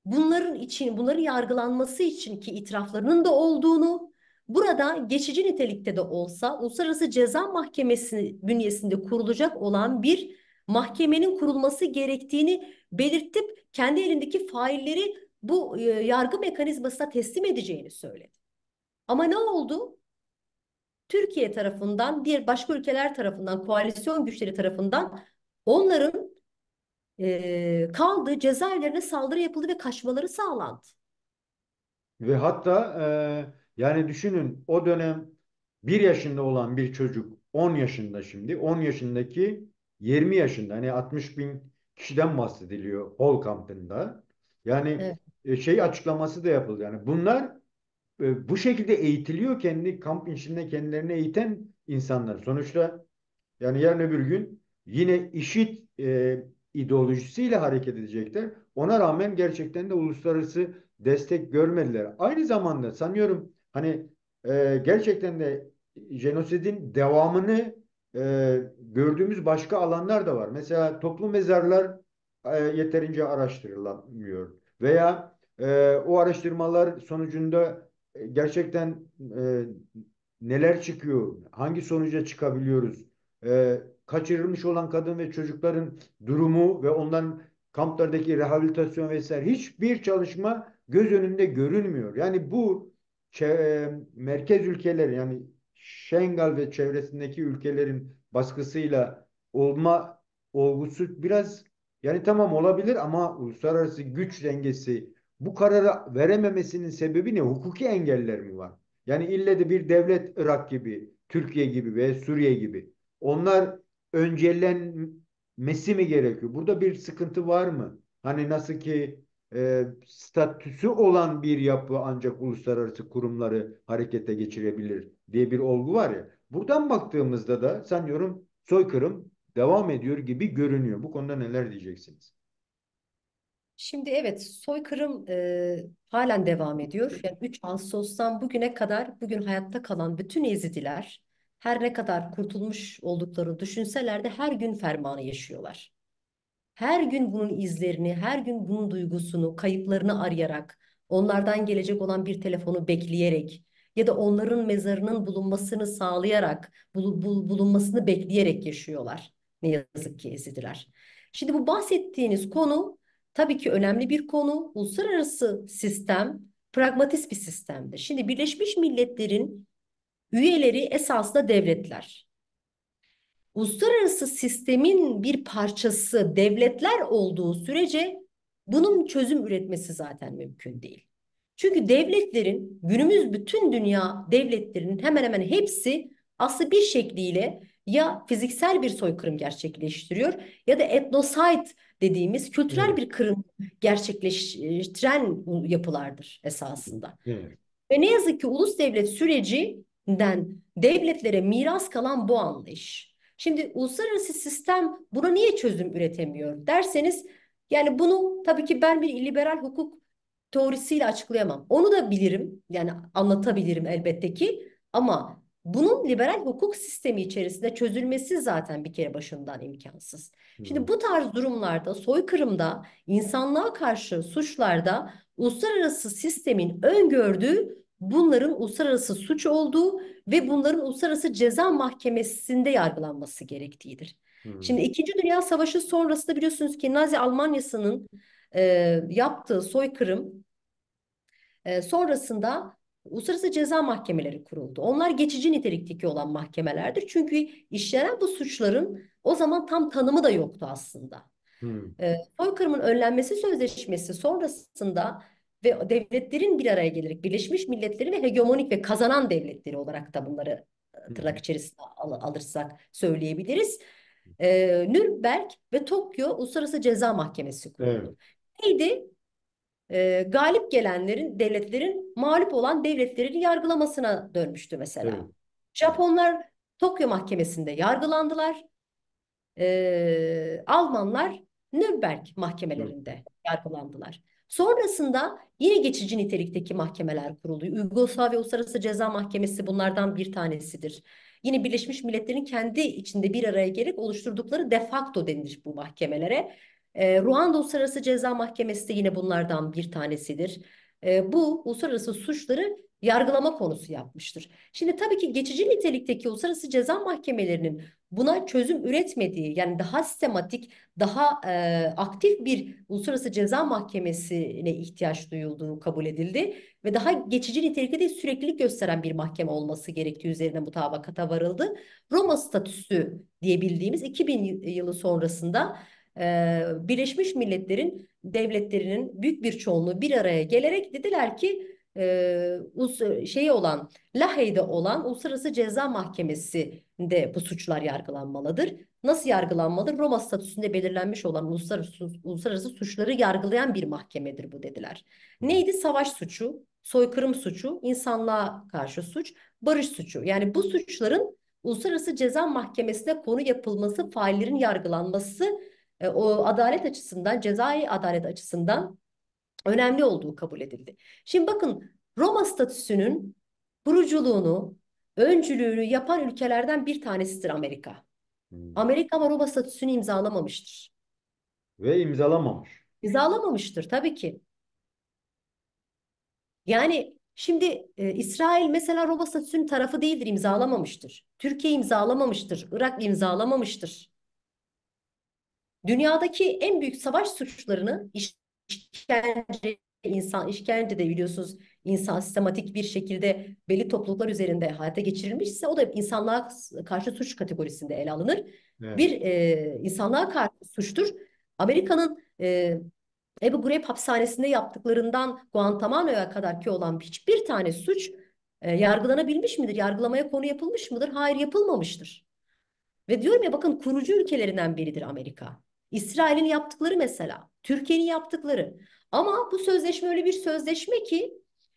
B: bunların yargılanması için ki itiraflarının da olduğunu, burada geçici nitelikte de olsa Uluslararası Ceza Mahkemesi bünyesinde kurulacak olan bir mahkemenin kurulması gerektiğini belirtip kendi elindeki failleri bu yargı mekanizmasına teslim edeceğini söyledi. Ama ne oldu? Türkiye tarafından, diğer başka ülkeler tarafından, koalisyon güçleri tarafından onların kaldığı cezaevlerine saldırı yapıldı ve kaçmaları sağlandı.
A: Ve hatta yani düşünün, o dönem 1 yaşında olan bir çocuk 10 yaşında, şimdi 10 yaşındaki 20 yaşında, hani 60 bin kişiden bahsediliyor Hol kampında. Yani
B: Evet.
A: şey açıklaması da yapıldı. Yani bunlar bu şekilde eğitiliyor, kendi kamp içinde kendilerini eğiten insanlar. Sonuçta yani yarın öbür gün yine IŞİD ideolojisiyle hareket edecekler. Ona rağmen gerçekten de uluslararası destek görmediler. Aynı zamanda sanıyorum hani gerçekten de jenosidin devamını gördüğümüz başka alanlar da var. Mesela toplu mezarlar yeterince araştırılamıyor. Veya o araştırmalar sonucunda gerçekten e, neler çıkıyor, hangi sonuca çıkabiliyoruz? Kaçırılmış olan kadın ve çocukların durumu ve onların kamplardaki rehabilitasyon vesaire, hiçbir çalışma göz önünde görünmüyor. Yani bu merkez ülkeler, yani Şengal ve çevresindeki ülkelerin baskısıyla olma olgusu biraz, yani tamam olabilir ama uluslararası güç dengesi bu kararı verememesinin sebebi ne? Hukuki engeller mi var? Yani ille de bir devlet, Irak gibi, Türkiye gibi ve Suriye gibi, onlar öncelenmesi mi gerekiyor? Burada bir sıkıntı var mı? Hani nasıl ki statüsü olan bir yapı ancak uluslararası kurumları harekete geçirebilir diye bir olgu var ya. Buradan baktığımızda da sanıyorum soykırım devam ediyor gibi görünüyor. Bu konuda neler diyeceksiniz?
B: Şimdi evet, soykırım halen devam ediyor. Yani 3 Ağustos'tan bugüne kadar bugün hayatta kalan bütün Ezidiler her ne kadar kurtulmuş olduklarını düşünseler de her gün fermanı yaşıyorlar. Her gün bunun izlerini, her gün bunun duygusunu, kayıplarını arayarak, onlardan gelecek olan bir telefonu bekleyerek ya da onların mezarının bulunmasını sağlayarak, bulunmasını bekleyerek yaşıyorlar. Ne yazık ki Ezidiler. Şimdi bu bahsettiğiniz konu tabii ki önemli bir konu. Uluslararası sistem pragmatist bir sistemdir. Şimdi Birleşmiş Milletler'in üyeleri esasında devletler. uluslararası sistemin bir parçası devletler olduğu sürece bunun çözüm üretmesi zaten mümkün değil. Çünkü devletlerin, günümüz bütün dünya devletlerinin hemen hemen hepsi aslında bir şekliyle ya fiziksel bir soykırım gerçekleştiriyor ya da etnosit dediğimiz kültürel
A: Evet.
B: bir kırım gerçekleştiren yapılardır esasında.
A: Evet.
B: Ve ne yazık ki ulus devlet sürecinden devletlere miras kalan bu anlayış. Şimdi uluslararası sistem buna niye çözüm üretemiyor derseniz, yani bunu tabii ki ben bir liberal hukuk teorisiyle açıklayamam. Onu da bilirim, yani anlatabilirim elbette ki, ama bunun liberal hukuk sistemi içerisinde çözülmesi zaten bir kere başından imkansız. Şimdi
A: Hmm.
B: bu tarz durumlarda, soykırımda, insanlığa karşı suçlarda uluslararası sistemin öngördüğü bunların uluslararası suç olduğu ve bunların uluslararası ceza mahkemesinde yargılanması gerektiğidir. Şimdi
A: Hmm.
B: İkinci Dünya Savaşı sonrasında biliyorsunuz ki Nazi Almanyası'nın yaptığı soykırım sonrasında uluslararası ceza mahkemeleri kuruldu. Onlar geçici nitelikteki olan mahkemelerdir. Çünkü işlenen bu suçların o zaman tam tanımı da yoktu aslında.
A: Hmm.
B: Soykırımın önlenmesi sözleşmesi sonrasında ve devletlerin bir araya gelerek Birleşmiş Milletleri ve hegemonik ve kazanan devletleri olarak da bunları tırnak
A: Hmm.
B: içerisinde alırsak söyleyebiliriz. Nürnberg ve Tokyo Uluslararası Ceza Mahkemesi
A: Evet.
B: kuruldu. Neydi? Galip gelenlerin, devletlerin mağlup olan devletlerin yargılamasına dönmüştü
A: Evet.
B: mesela.
A: Evet.
B: Japonlar Tokyo Mahkemesi'nde yargılandılar. Almanlar Nürnberg
A: Hmm.
B: mahkemelerinde yargılandılar. Sonrasında yine geçici nitelikteki mahkemeler kuruldu. Yugoslavya Uluslararası Ceza Mahkemesi bunlardan bir tanesidir. Yine Birleşmiş Milletler'in kendi içinde bir araya gelip oluşturdukları de facto denir bu mahkemelere. Ruanda Uluslararası Ceza Mahkemesi de yine bunlardan bir tanesidir. Bu uluslararası suçları yargılama konusu yapmıştır. Şimdi tabii ki geçici nitelikteki uluslararası ceza mahkemelerinin buna çözüm üretmediği, yani daha sistematik, daha aktif bir uluslararası ceza mahkemesine ihtiyaç duyulduğu kabul edildi ve daha geçici nitelikte değil süreklilik gösteren bir mahkeme olması gerektiği üzerine mutabakata varıldı. Roma statüsü diye bildiğimiz 2000 yılı sonrasında Birleşmiş Milletler'in devletlerinin büyük bir çoğunluğu bir araya gelerek dediler ki şeyi olan Lahey'de olan Uluslararası Ceza Mahkemesi'nde bu suçlar yargılanmalıdır. Nasıl yargılanmalıdır? Roma statüsünde belirlenmiş olan uluslararası suçları yargılayan bir mahkemedir bu dediler.
A: Hmm.
B: Neydi? Savaş suçu, soykırım suçu, insanlığa karşı suç, barış suçu. Yani bu suçların Uluslararası Ceza Mahkemesi'ne konu yapılması, faillerin yargılanması o adalet açısından, cezai adalet açısından önemli olduğu kabul edildi. Şimdi bakın, Roma statüsünün kuruculuğunu, öncülüğünü yapan ülkelerden bir tanesidir Amerika.
A: Hmm.
B: Amerika ama Roma statüsünü imzalamamıştır.
A: Ve imzalamamış.
B: İmzalamamıştır tabii ki. Yani şimdi İsrail mesela Roma statüsünün tarafı değildir, imzalamamıştır. Türkiye imzalamamıştır, Irak imzalamamıştır. Dünyadaki en büyük savaş suçlarını işkence, işkence de biliyorsunuz, insan sistematik bir şekilde belli topluluklar üzerinde hayata geçirilmişse o da insanlığa karşı suç kategorisinde ele alınır.
A: Evet.
B: Bir insanlığa karşı suçtur. Amerika'nın Ebu Ghraib hapishanesinde yaptıklarından Guantanamo'ya kadar ki olan hiçbir tane suç yargılanabilmiş midir? Yargılamaya konu yapılmış mıdır? Hayır, yapılmamıştır. Ve diyorum ya, bakın, kurucu ülkelerinden biridir Amerika. İsrail'in yaptıkları mesela, Türkiye'nin yaptıkları. Ama bu sözleşme öyle bir sözleşme ki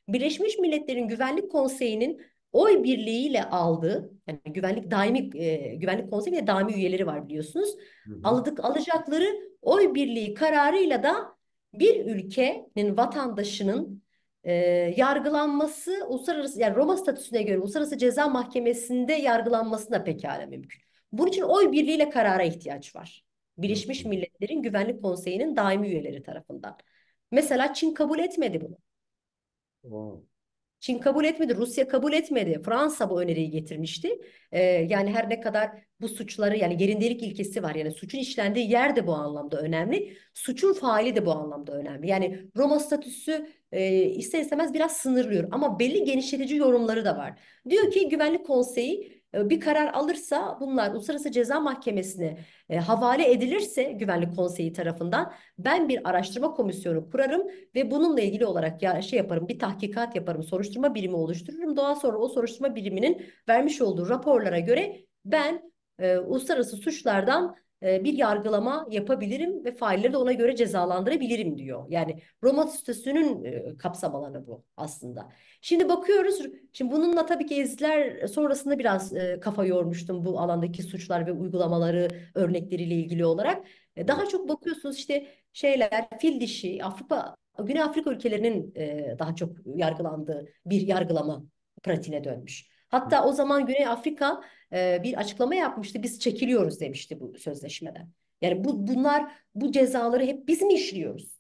B: Birleşmiş Milletler'in Güvenlik Konseyi'nin oy birliğiyle aldığı, yani Güvenlik Konseyi ve daimi üyeleri var biliyorsunuz.
A: Hı hı.
B: Alacakları oy birliği kararıyla da bir ülkenin vatandaşının e, yargılanması uluslararası, yani Roma statüsüne göre Uluslararası Ceza Mahkemesi'nde yargılanması da pekala mümkün. Bunun için oy birliğiyle karara ihtiyaç var.
A: Hı
B: Birleşmiş
A: hı.
B: Milletler'in Güvenlik Konseyi'nin daimi üyeleri tarafından. Mesela Çin kabul etmedi bunu.
A: O.
B: Çin kabul etmedi, Rusya kabul etmedi. Fransa bu öneriyi getirmişti. Yani her ne kadar bu suçları, yani yerindelik ilkesi var. Yani suçun işlendiği yer de bu anlamda önemli. Suçun faili de bu anlamda önemli. Yani Roma statüsü ister istemez biraz sınırlıyor ama belli genişletici yorumları da var. Diyor ki Güvenlik Konseyi bir karar alırsa bunlar Uluslararası Ceza Mahkemesi'ne havale edilirse Güvenlik Konseyi tarafından ben bir araştırma komisyonu kurarım ve bununla ilgili olarak ya şey yaparım, bir tahkikat yaparım, soruşturma birimi oluştururum. Daha sonra o soruşturma biriminin vermiş olduğu raporlara göre ben uluslararası suçlardan bir yargılama yapabilirim ve failleri de ona göre cezalandırabilirim diyor. Yani Roma Statüsü'nün kapsam alanı bu aslında. Şimdi bakıyoruz, şimdi bununla tabii ki Ezdiler sonrasında biraz kafa yormuştum bu alandaki suçlar ve uygulamaları örnekleriyle ilgili olarak.
A: Evet.
B: Daha çok bakıyorsunuz işte şeyler, fil dişi, Güney Afrika ülkelerinin daha çok yargılandığı bir yargılama pratiğine dönmüş. Hatta o zaman Güney Afrika bir açıklama yapmıştı. Biz çekiliyoruz demişti bu sözleşmeden. Yani bu cezaları hep biz mi işliyoruz?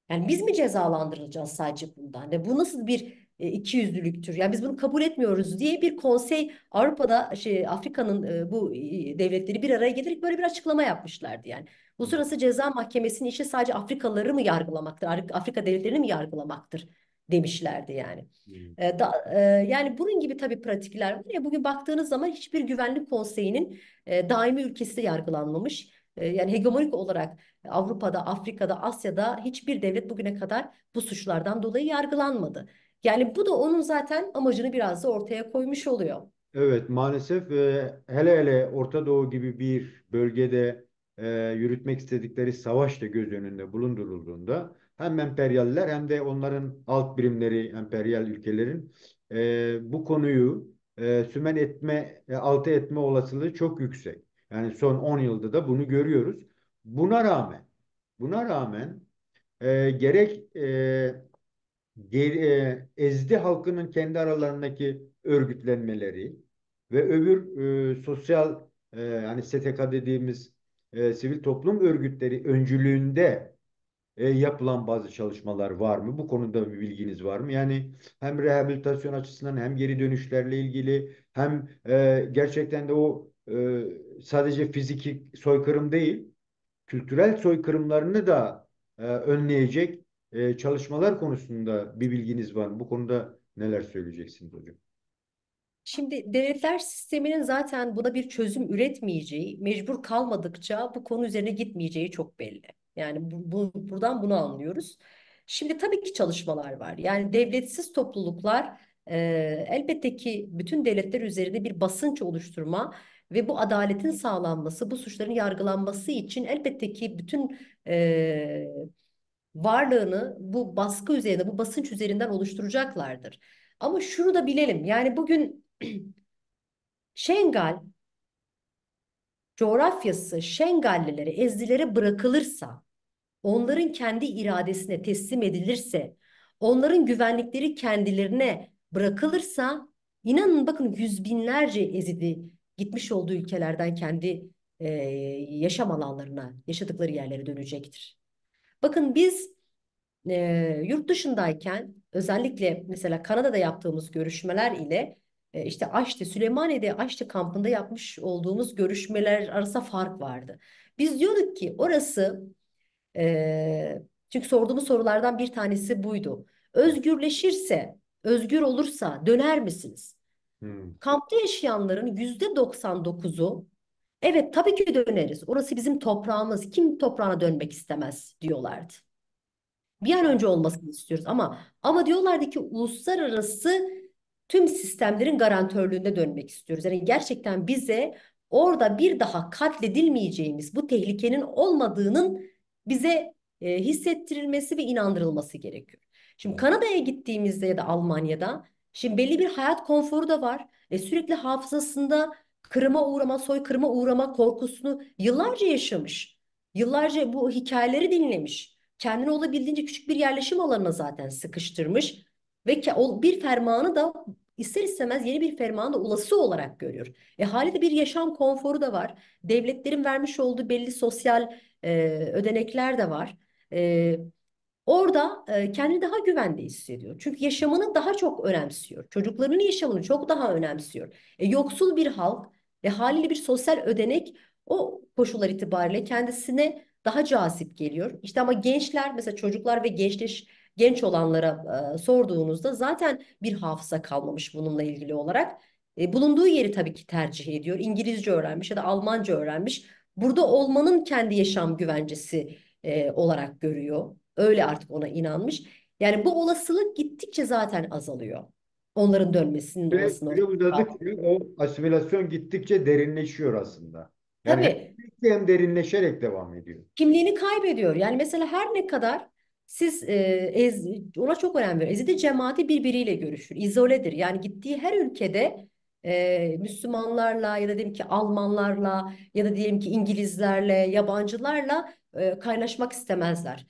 B: Yani biz mi cezalandırılacağız sadece bundan? Ve bu nasıl bir ikiyüzlülüktür? Yani biz bunu kabul etmiyoruz diye bir konsey Avrupa'da Afrika'nın bu devletleri bir araya gelerek böyle bir açıklama yapmışlardı yani. Uluslararası Ceza Mahkemesi'nin işi sadece Afrikalıları mı yargılamaktır? Afrika devletlerini mi yargılamaktır demişlerdi yani.
A: Hmm.
B: Yani bunun gibi tabii pratikler var ya bugün baktığınız zaman hiçbir güvenlik konseyinin daimi ülkesi de yargılanmamış. Yani hegemonik olarak Avrupa'da, Afrika'da, Asya'da hiçbir devlet bugüne kadar bu suçlardan dolayı yargılanmadı. Yani bu da onun zaten amacını biraz da ortaya koymuş oluyor.
A: Evet, maalesef hele hele Orta Doğu gibi bir bölgede yürütmek istedikleri savaş da göz önünde bulundurulduğunda hem emperyaller hem de onların alt birimleri, emperyal ülkelerin bu konuyu sümen etme, altı etme olasılığı çok yüksek. Yani son 10 yılda da bunu görüyoruz. Buna rağmen, buna rağmen gerek Ezdi halkının kendi aralarındaki örgütlenmeleri ve öbür sosyal hani STK dediğimiz sivil toplum örgütleri öncülüğünde yapılan bazı çalışmalar var mı? Bu konuda bir bilginiz var mı? Yani hem rehabilitasyon açısından hem geri dönüşlerle ilgili hem gerçekten de o sadece fiziki soykırım değil, kültürel soykırımlarını da önleyecek çalışmalar konusunda bir bilginiz var mı? Bu konuda neler söyleyeceksiniz hocam?
B: Şimdi devletler sisteminin zaten buna bir çözüm üretmeyeceği, mecbur kalmadıkça bu konu üzerine gitmeyeceği çok belli. Yani buradan bunu anlıyoruz. Şimdi tabii ki çalışmalar var. Yani devletsiz topluluklar elbette ki bütün devletler üzerinde bir basınç oluşturma ve bu adaletin sağlanması, bu suçların yargılanması için elbette ki bütün varlığını bu baskı üzerinde, bu basınç üzerinden oluşturacaklardır. Ama şunu da bilelim. Yani bugün Şengal coğrafyası Şengallilere, Ezdilere bırakılırsa, onların kendi iradesine teslim edilirse, onların güvenlikleri kendilerine bırakılırsa, inanın bakın yüz binlerce Ezidi gitmiş olduğu ülkelerden kendi yaşam alanlarına, yaşadıkları yerlere dönecektir. Bakın biz yurt dışındayken özellikle mesela Kanada'da yaptığımız görüşmeler ile işte Süleymaniye'de Aşti kampında yapmış olduğumuz görüşmeler arasında fark vardı. Biz diyorduk ki orası çünkü sorduğumuz sorulardan bir tanesi buydu. Özgürleşirse, özgür olursa döner misiniz?
A: Hmm.
B: Kampta yaşayanların %99'u evet tabii ki döneriz. Orası bizim toprağımız. Kim toprağına dönmek istemez diyorlardı. Bir an önce olmasını istiyoruz ama diyorlardı ki uluslararası tüm sistemlerin garantörlüğünde dönmek istiyoruz. Yani gerçekten bize orada bir daha katledilmeyeceğimiz bu tehlikenin olmadığının bize hissettirilmesi ve inandırılması gerekiyor. Şimdi
A: Evet.
B: Kanada'ya gittiğimizde ya da Almanya'da şimdi belli bir hayat konforu da var. Sürekli hafızasında soykırıma uğrama korkusunu yıllarca yaşamış. Yıllarca bu hikayeleri dinlemiş. Kendini olabildiğince küçük bir yerleşim alanına zaten sıkıştırmış ve bir fermanı da ister istemez yeni bir fermanı da olası olarak görüyor. Haliyle bir yaşam konforu da var. Devletlerin vermiş olduğu belli sosyal ödenekler de var. E, Orada kendini daha güvende hissediyor. Çünkü yaşamını daha çok önemsiyor. Çocuklarının yaşamını çok daha önemsiyor. Yoksul bir halk ve haliyle bir sosyal ödenek o koşullar itibariyle kendisine daha cazip geliyor. İşte ama gençler mesela çocuklar ve genç olanlara sorduğunuzda zaten bir hafıza kalmamış bununla ilgili olarak. Bulunduğu yeri tabii ki tercih ediyor. İngilizce öğrenmiş ya da Almanca öğrenmiş. Burada olmanın kendi yaşam güvencesi olarak görüyor. Öyle artık ona inanmış. Yani bu olasılık gittikçe zaten azalıyor. Onların dönmesinin
A: Ve
B: olasılığı.
A: süre uzadıkça o asimilasyon gittikçe derinleşiyor aslında. Yani hem
B: Tabii.
A: birlikte hem derinleşerek devam ediyor.
B: Kimliğini kaybediyor. Yani mesela her ne kadar siz ona çok önem veriyor. Ezidi cemaati birbiriyle görüşür, izoledir. Yani gittiği her ülkede Müslümanlarla ya da diyelim ki Almanlarla ya da diyelim ki İngilizlerle, yabancılarla kaynaşmak istemezler.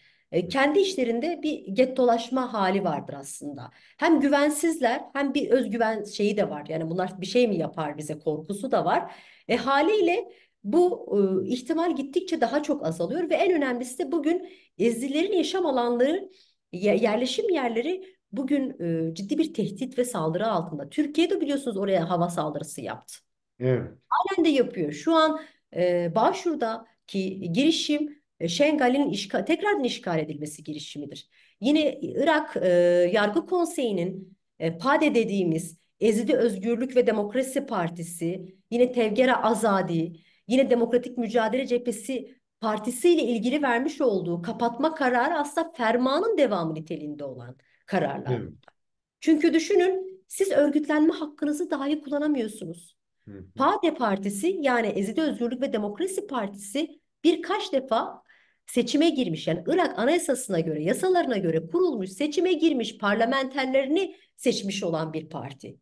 B: Kendi işlerinde bir gettolaşma hali vardır aslında. Hem güvensizler hem bir özgüven şeyi de var. Yani bunlar bir şey mi yapar bize korkusu da var. Haliyle bu ihtimal gittikçe daha çok azalıyor ve en önemlisi de bugün Ezilerin yaşam alanları, yerleşim yerleri bugün ciddi bir tehdit ve saldırı altında. Türkiye'de biliyorsunuz oraya hava saldırısı yaptı.
A: Evet.
B: Halen de yapıyor. Şu an Bağşur'daki girişim Şengal'in tekrardan işgal edilmesi girişimidir. Yine Irak Yargı Konseyi'nin PADE dediğimiz Ezidi Özgürlük ve Demokrasi Partisi, yine Tevgera Azadi, yine Demokratik Mücadele Cephesi Partisi ile ilgili vermiş olduğu kapatma kararı aslında fermanın devamı niteliğinde olan kararlar.
A: Evet.
B: Çünkü düşünün, siz örgütlenme hakkınızı dahi kullanamıyorsunuz.
A: Hı hı.
B: PADE Partisi, yani Ezidi Özgürlük ve Demokrasi Partisi, birkaç defa seçime girmiş. Yani Irak Anayasası'na göre, yasalarına göre kurulmuş, seçime girmiş, parlamenterlerini seçmiş olan bir parti.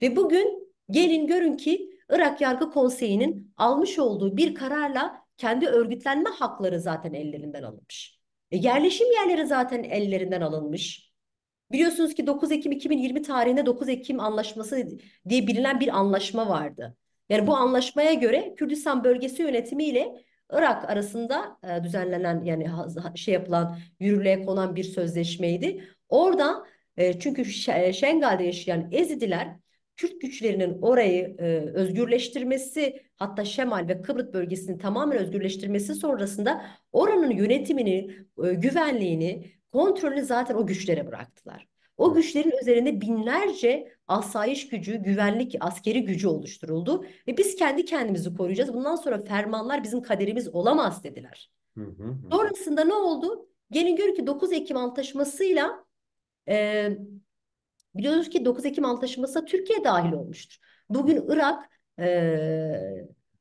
B: Ve bugün gelin görün ki Irak Yargı Konseyi'nin almış olduğu bir kararla kendi örgütlenme hakları zaten ellerinden alınmış. Yerleşim yerleri zaten ellerinden alınmış. Biliyorsunuz ki 9 Ekim 2020 tarihinde 9 Ekim Anlaşması diye bilinen bir anlaşma vardı. Yani bu anlaşmaya göre Kürdistan Bölgesi Yönetimi ile Irak arasında düzenlenen, yani şey yapılan, yürürlüğe konan bir sözleşmeydi. Orada çünkü Şengal'de yaşayan Ezidiler Kürt güçlerinin orayı özgürleştirmesi, hatta Şemal ve Kıbrıs bölgesini tamamen özgürleştirmesi sonrasında oranın yönetimini, güvenliğini, kontrolünü zaten o güçlere bıraktılar. O
A: Hı
B: güçlerin üzerinde binlerce asayiş gücü, güvenlik, askeri gücü oluşturuldu ve biz kendi kendimizi koruyacağız. Bundan sonra fermanlar bizim kaderimiz olamaz dediler.
A: hı. Hı hı.
B: Sonrasında ne oldu? Gelin gör ki 9 Ekim Antlaşması'yla e, biliyoruz ki 9 Ekim Antlaşması'na Türkiye dahil olmuştur. Bugün Irak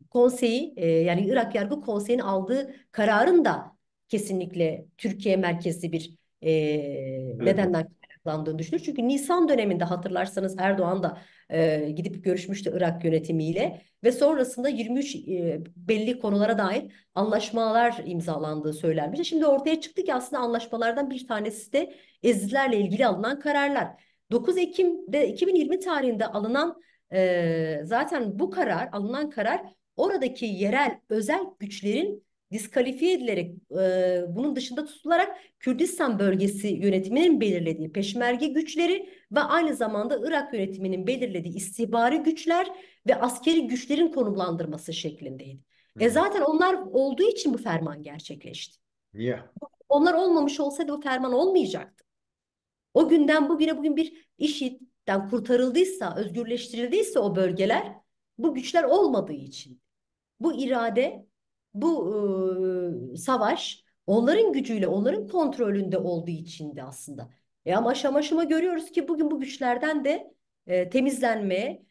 B: konseyi, yani Irak Yargı Konseyi'nin aldığı kararın da kesinlikle Türkiye merkezli bir
A: Evet.
B: nedenden kaynaklandığını düşünüyorum. Çünkü Nisan döneminde hatırlarsanız Erdoğan da gidip görüşmüştü Irak yönetimiyle ve sonrasında 23 belli konulara dair anlaşmalar imzalandığı söylenmişti. Şimdi ortaya çıktı ki aslında anlaşmalardan bir tanesi de Ezidilerle ilgili alınan kararlar. 9 Ekim'de 2020 tarihinde alınan zaten bu karar, alınan karar oradaki yerel özel güçlerin diskalifiye edilerek bunun dışında tutularak Kürdistan bölgesi yönetiminin belirlediği peşmerge güçleri ve aynı zamanda Irak yönetiminin belirlediği istihbari güçler ve askeri güçlerin konumlandırması şeklindeydi.
A: Hı hı.
B: Zaten onlar olduğu için bu ferman gerçekleşti.
A: Ya.
B: Onlar olmamış olsaydı bu ferman olmayacaktı. O günden bugüne bugün bir IŞİD'den kurtarıldıysa, özgürleştirildiyse o bölgeler, bu güçler olmadığı için. Bu irade, bu savaş onların gücüyle, onların kontrolünde olduğu içindi aslında. Ama aşama aşama görüyoruz ki bugün bu güçlerden de temizlenmeye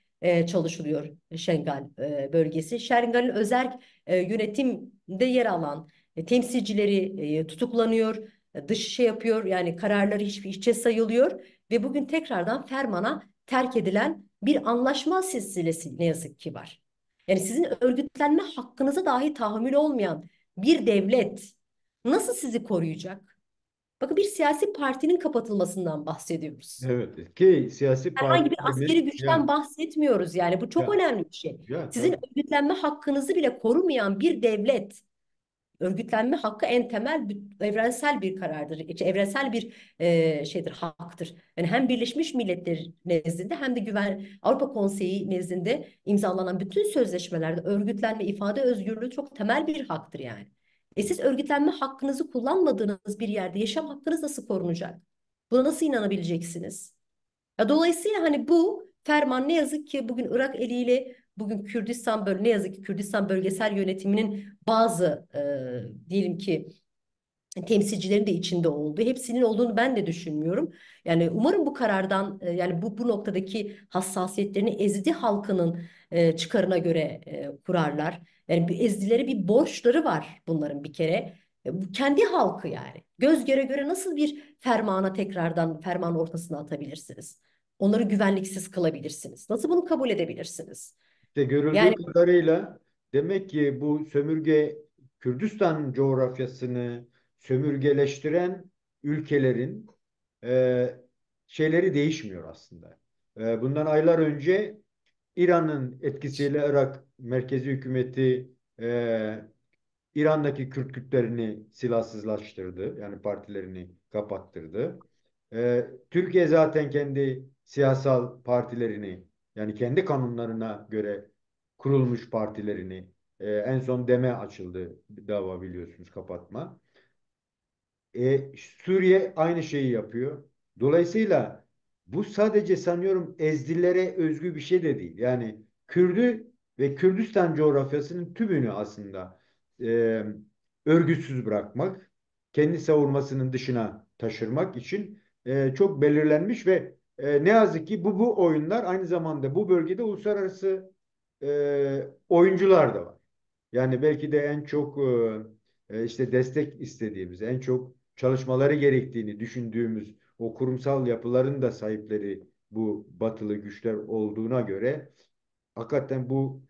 B: çalışılıyor Şengal bölgesi. Şengal'in özerk yönetimde yer alan temsilcileri tutuklanıyor, dış şey yapıyor, yani kararları hiçe sayılıyor ve bugün tekrardan fermana terk edilen bir anlaşma silsilesi ne yazık ki var. Yani sizin örgütlenme hakkınıza dahi tahammül olmayan bir devlet nasıl sizi koruyacak? Bakın, bir siyasi partinin kapatılmasından bahsediyoruz.
A: Evet. Ki siyasi
B: Herhangi bir askeri
A: partilerin
B: güçten bahsetmiyoruz yani. Bu çok
A: ya
B: önemli bir şey.
A: ya
B: Sizin
A: tabii.
B: örgütlenme hakkınızı bile korumayan bir devlet. Örgütlenme hakkı en temel evrensel bir karardır. Evrensel bir şeydir, haktır. Yani hem Birleşmiş Milletler nezdinde hem de Avrupa Konseyi nezdinde imzalanan bütün sözleşmelerde örgütlenme, ifade özgürlüğü çok temel bir haktır yani. Siz örgütlenme hakkınızı kullanmadığınız bir yerde yaşam hakkınız nasıl korunacak? Buna nasıl inanabileceksiniz? Dolayısıyla hani bu ferman ne yazık ki bugün Irak eliyle bugün Kürdistan böl ne yazık ki Kürdistan bölgesel yönetiminin bazı diyelim ki temsilcilerin de içinde olduğu, hepsinin olduğunu ben de düşünmüyorum. Yani umarım bu karardan yani bu noktadaki hassasiyetlerini Ezidi halkının çıkarına göre kurarlar. Yani bir Ezidilere bir borçları var bunların bir kere. Bu kendi halkı yani. Göz göre göre nasıl bir fermana tekrardan ferman ortasına atabilirsiniz? Onları güvenliksiz kılabilirsiniz. Nasıl bunu kabul edebilirsiniz?
A: İşte görüldüğü
B: Yani
A: kadarıyla demek ki bu sömürge Kürdistan coğrafyasını sömürgeleştiren ülkelerin e, şeyleri değişmiyor aslında. Bundan aylar önce İran'ın etkisiyle Irak merkezi hükümeti İran'daki Kürt Kürtlerini silahsızlaştırdı. Yani partilerini kapattırdı. Türkiye zaten kendi siyasal partilerini yani kendi kanunlarına göre kurulmuş partilerini en son DEM'e açıldı bir dava biliyorsunuz kapatma. Suriye aynı şeyi yapıyor. Dolayısıyla bu sadece sanıyorum Ezdilere özgü bir şey de değil. Yani Kürdü ve Kürdistan coğrafyasının tümünü aslında e, örgütsüz bırakmak, kendi savunmasının dışına taşırmak için çok belirlenmiş ve ne yazık ki bu oyunlar aynı zamanda bu bölgede uluslararası oyuncular da var. Yani belki de en çok işte destek istediğimiz, en çok çalışmaları gerektiğini düşündüğümüz o kurumsal yapıların da sahipleri bu batılı güçler olduğuna göre hakikaten bu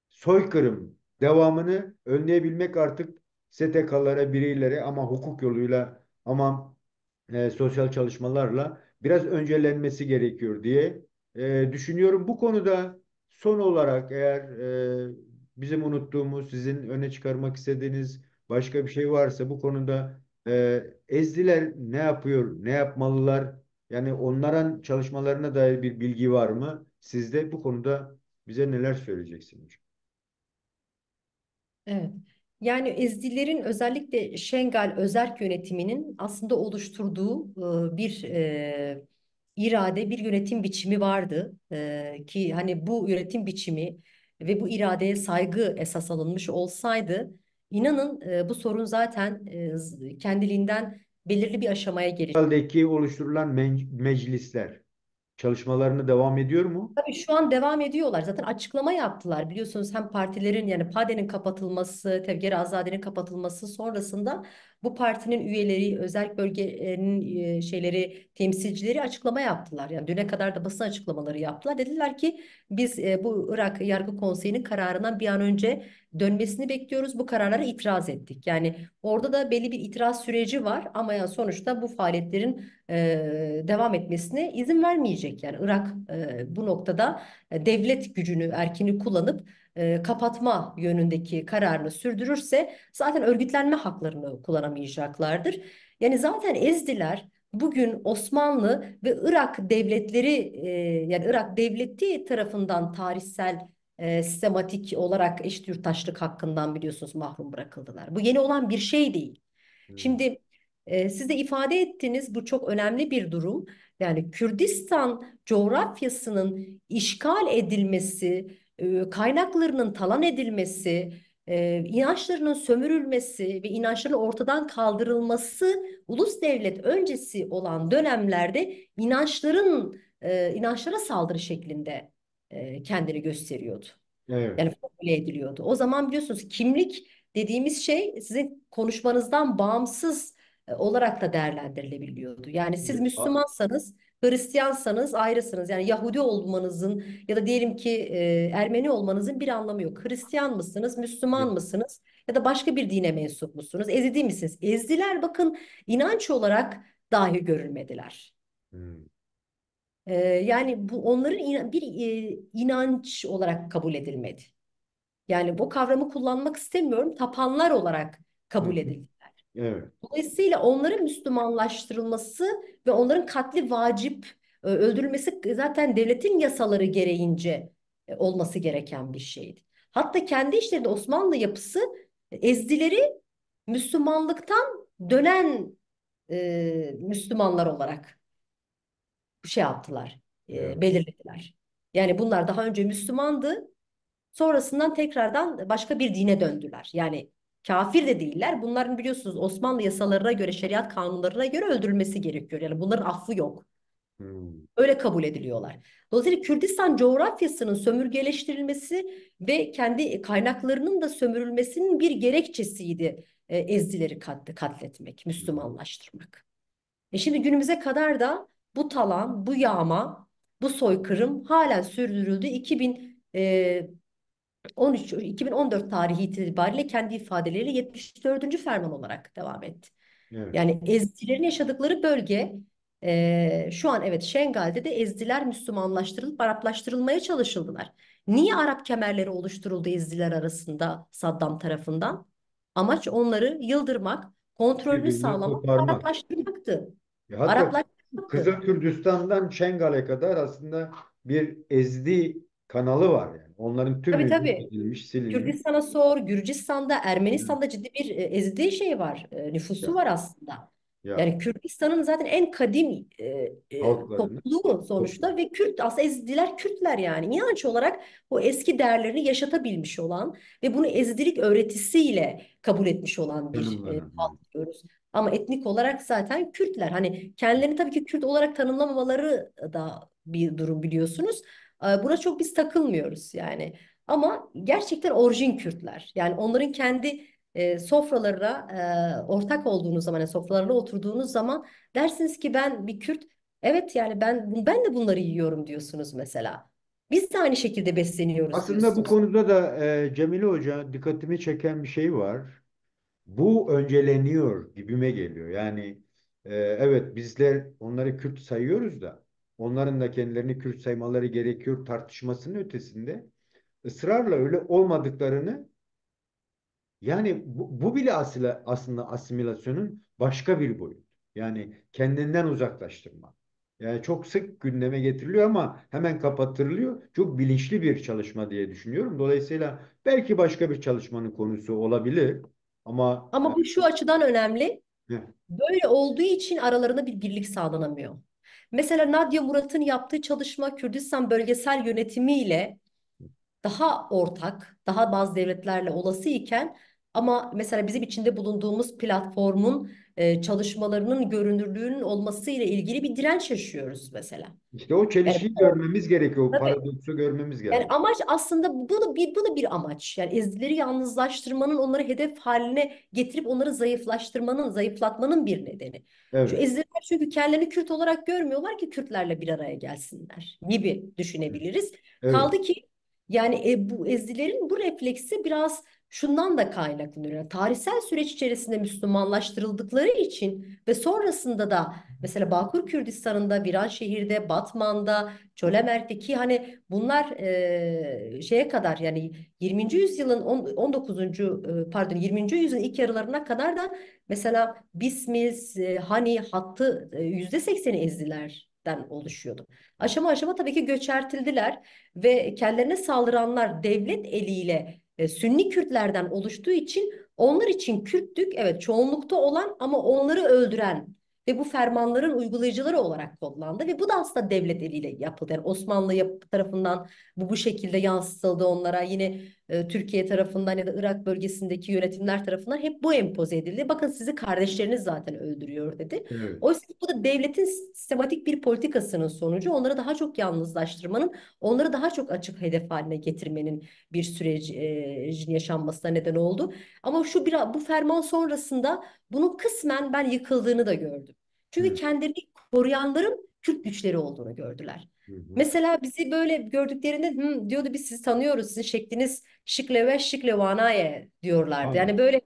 A: soykırım devamını önleyebilmek artık STK'lara, bireylere ama hukuk yoluyla ama sosyal çalışmalarla biraz öncelenmesi gerekiyor diye düşünüyorum. Bu konuda son olarak eğer bizim unuttuğumuz, sizin öne çıkarmak istediğiniz başka bir şey varsa bu konuda Ezdiler ne yapıyor, ne yapmalılar? Yani onların çalışmalarına dair bir bilgi var mı? Siz de bu konuda bize neler söyleyeceksiniz?
B: evet. Yani Ezdilerin özellikle Şengal özerk yönetiminin aslında oluşturduğu bir irade, bir yönetim biçimi vardı. Ki hani bu yönetim biçimi ve bu iradeye saygı esas alınmış olsaydı, inanın bu sorun zaten kendiliğinden belirli bir aşamaya gelecek.
A: Halbuki oluşturulan meclisler çalışmalarını devam ediyor mu?
B: Tabii şu an devam ediyorlar. Zaten açıklama yaptılar. Biliyorsunuz hem partilerin yani PADE'nin kapatılması, Tevger Azade'nin kapatılması sonrasında bu partinin üyeleri, özel bölgenin şeyleri, temsilcileri açıklama yaptılar. Yani düne kadar da basın açıklamaları yaptılar. Dediler ki biz bu Irak Yargı Konseyi'nin kararından bir an önce dönmesini bekliyoruz. Bu kararlara itiraz ettik. Yani orada da belli bir itiraz süreci var ama yani sonuçta bu faaliyetlerin devam etmesine izin vermeyecek. Yani Irak bu noktada devlet gücünü, erkini kullanıp kapatma yönündeki kararını sürdürürse zaten örgütlenme haklarını kullanamayacaklardır. Yani zaten Ezdiler bugün Osmanlı ve Irak devletleri yani Irak devleti tarafından tarihsel sistematik olarak eşit yurttaşlık hakkından biliyorsunuz mahrum bırakıldılar. Bu yeni olan bir şey değil.
A: Hmm.
B: Şimdi siz de ifade ettiniz bu çok önemli bir durum. Yani Kürdistan coğrafyasının işgal edilmesi, kaynaklarının talan edilmesi, inançlarının sömürülmesi ve inançların ortadan kaldırılması ulus devlet öncesi olan dönemlerde inançlara saldırı şeklinde kendini gösteriyordu.
A: Evet.
B: Yani formüle ediliyordu. O zaman biliyorsunuz kimlik dediğimiz şey sizin konuşmanızdan bağımsız olarak da değerlendirilebiliyordu. Yani siz Müslümansanız, Hristiyansanız ayrısınız. Yani Yahudi olmanızın ya da diyelim ki Ermeni olmanızın bir anlamı yok. Hristiyan mısınız, Müslüman mısınız ya da başka bir dine mensup musunuz? Ezidi misiniz? Ezdiler bakın inanç olarak dahi görülmediler.
A: Hmm.
B: Yani bu onların bir inanç olarak kabul edilmedi. Yani bu kavramı kullanmak istemiyorum. Tapanlar olarak
A: Hı
B: kabul
A: hı.
B: edildi.
A: Evet.
B: Dolayısıyla onların Müslümanlaştırılması ve onların katli vacip öldürülmesi zaten devletin yasaları gereğince olması gereken bir şeydi. Hatta kendi işlerinde Osmanlı yapısı Ezdileri Müslümanlıktan dönen Müslümanlar olarak şey yaptılar.
A: Evet.
B: belirlediler. Yani bunlar daha önce Müslümandı. Sonrasından tekrardan başka bir dine döndüler. Yani kafir de değiller. Bunların biliyorsunuz Osmanlı yasalarına göre, şeriat kanunlarına göre öldürülmesi gerekiyor. Yani bunların affı yok.
A: Hmm.
B: Öyle kabul ediliyorlar. Dolayısıyla Kürdistan coğrafyasının sömürgeleştirilmesi ve kendi kaynaklarının da sömürülmesinin bir gerekçesiydi Ezdileri katletmek,
A: Hı hı.
B: Müslümanlaştırmak. Şimdi günümüze kadar da bu talan, bu yağma, bu soykırım halen sürdürüldü. 2014 tarihi itibariyle kendi ifadeleriyle 74. ferman olarak devam etti.
A: Evet.
B: Yani Ezdilerin yaşadıkları bölge şu an evet Şengal'de de Ezdiler Müslümanlaştırılıp Araplaştırılmaya çalışıldılar. Niye Arap kemerleri oluşturuldu Ezdiler arasında Saddam tarafından? Amaç onları yıldırmak, kontrolünü
A: Birbirinden
B: sağlamak,
A: koparmak.
B: Araplaştırmaktı.
A: Hatta Kızıl
B: Araplaştırmaktı.
A: Kürdistan'dan Şengal'e kadar aslında bir Ezdi kanalı var yani. Onların
B: Tabii
A: tümü yok
B: tabii.
A: edilmiş, silinmiş.
B: Kürdistan'a sor, Gürcistan'da,
A: Evet.
B: Ermenistan'da ciddi bir ezdiği şey var, nüfusu
A: Ya,
B: var aslında.
A: ya
B: Yani Kürdistan'ın zaten en kadim
A: halklarını
B: topluluğu sonuçta
A: topluyor.
B: ve Kürt aslında Ezidiler Kürtler yani inanç olarak o eski değerlerini yaşatabilmiş olan ve bunu Ezidilik öğretisiyle kabul etmiş olan bir
A: Tanımlanan. Evet.
B: halk diyoruz. Ama etnik olarak zaten Kürtler. Hani kendilerini tabii ki Kürt olarak tanımlamamaları da bir durum biliyorsunuz. Buna çok biz takılmıyoruz yani. Ama gerçekten orijin Kürtler. Yani onların kendi sofralarına ortak olduğunuz zaman, yani sofralarına oturduğunuz zaman dersiniz ki ben bir Kürt. Evet yani ben de bunları yiyorum diyorsunuz mesela. Biz de aynı şekilde besleniyoruz
A: Aslında bu
B: diyorsunuz.
A: konuda da Cemile Hoca dikkatimi çeken bir şey var. Bu önceleniyor gibime geliyor. Yani evet bizler onları Kürt sayıyoruz da onların da kendilerini Kürt saymaları gerekiyor tartışmasının ötesinde ısrarla öyle olmadıklarını yani bu bile aslında asimilasyonun başka bir boyutu. Yani kendinden uzaklaştırma. Yani çok sık gündeme getiriliyor ama hemen kapatılıyor. Çok bilinçli bir çalışma diye düşünüyorum. Dolayısıyla belki başka bir çalışmanın konusu olabilir. Ama
B: Ama bu şu açıdan önemli.
A: heh,
B: Böyle olduğu için aralarında bir birlik sağlanamıyor. Mesela Nadia Murat'ın yaptığı çalışma Kürdistan bölgesel yönetimiyle daha ortak, daha bazı devletlerle olası iken ama mesela bizim içinde bulunduğumuz platformun çalışmalarının görünürlüğünün olması ile ilgili bir direnç yaşıyoruz mesela.
A: işte o
B: Yani
A: çelişkiyi görmemiz gerekiyor. O
B: tabii.
A: paradoksu görmemiz
B: Yani
A: gerekiyor.
B: amaç aslında bu da bir amaç. Yani Ezidileri yalnızlaştırmanın, onları hedef haline getirip onları zayıflatmanın bir nedeni. Şu
A: Evet.
B: Ezidiler çünkü kendilerini Kürt olarak görmüyorlar ki Kürtlerle bir araya gelsinler gibi düşünebiliriz.
A: Evet.
B: Kaldı ki yani bu Ezidilerin bu refleksi biraz şundan da kaynaklanıyor. Yani tarihsel süreç içerisinde Müslümanlaştırıldıkları için ve sonrasında da mesela Bağkur Kürdistan'ında, Viranşehir'de, Batman'da, Çölemerk'te ki hani bunlar şeye kadar yani 20. yüzyılın 19. Pardon 20. yüzyılın ilk yarılarına kadar da mesela Bismil, Hani hattı %80'i Ezdilerden oluşuyordu. Aşama aşama tabii ki göçertildiler ve kendilerine saldıranlar devlet eliyle Sünni Kürtlerden oluştuğu için onlar için Kürtlük evet çoğunlukta olan ama onları öldüren ve bu fermanların uygulayıcıları olarak kodlandı ve bu da aslında devlet eliyle yapıldı. Yani Osmanlı tarafından bu şekilde yansıtıldı onlara. Yine Türkiye tarafından ya da Irak bölgesindeki yönetimler tarafından hep bu empoze edildi. Bakın sizi kardeşleriniz zaten öldürüyor dedi.
A: Evet.
B: Oysa ki bu da devletin sistematik bir politikasının sonucu. Onları daha çok yalnızlaştırmanın, onları daha çok açık hedef haline getirmenin bir sürecin yaşanmasına neden oldu. Ama bu ferman sonrasında bunun kısmen ben yıkıldığını da gördüm. Çünkü
A: Hı
B: kendilerini koruyanların Kürt güçleri olduğunu gördüler.
A: hı. Hı.
B: Mesela bizi böyle gördüklerinde diyordu biz sizi tanıyoruz. Sizin şekliniz şıkle ve şıkle vanaye diyorlardı.
A: Allah.
B: Yani böyle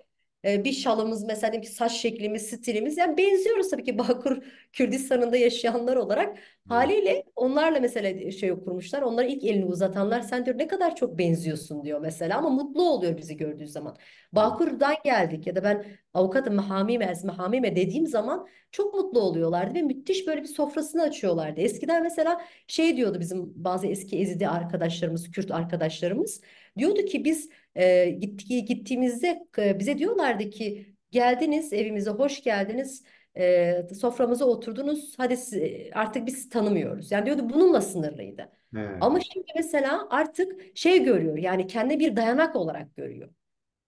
B: bir şalımız mesela diyelim ki saç şeklimiz, stilimiz yani benziyoruz tabii ki Bağkur Kürdistan'ında yaşayanlar olarak.
A: Evet.
B: Haliyle onlarla mesela şey kurmuşlar. Onlara ilk elini uzatanlar sen diyor ne kadar çok benziyorsun diyor mesela ama mutlu oluyor bizi gördüğü zaman.
A: Evet.
B: Bağkur'dan geldik ya da ben avukatım mehamime ez mehamime dediğim zaman çok mutlu oluyorlardı ve müthiş böyle bir sofrasını açıyorlardı. Eskiden mesela şey diyordu bizim bazı eski Ezidi arkadaşlarımız, Kürt arkadaşlarımız diyordu ki biz gittiğimizde bize diyorlardı ki geldiniz evimize hoş geldiniz. Soframıza oturdunuz. Hadi artık biz tanımıyoruz. Yani diyordu bununla sınırlıydı. Ama
A: He,
B: şimdi mesela artık şey görüyor. Yani kendi bir dayanak olarak görüyor.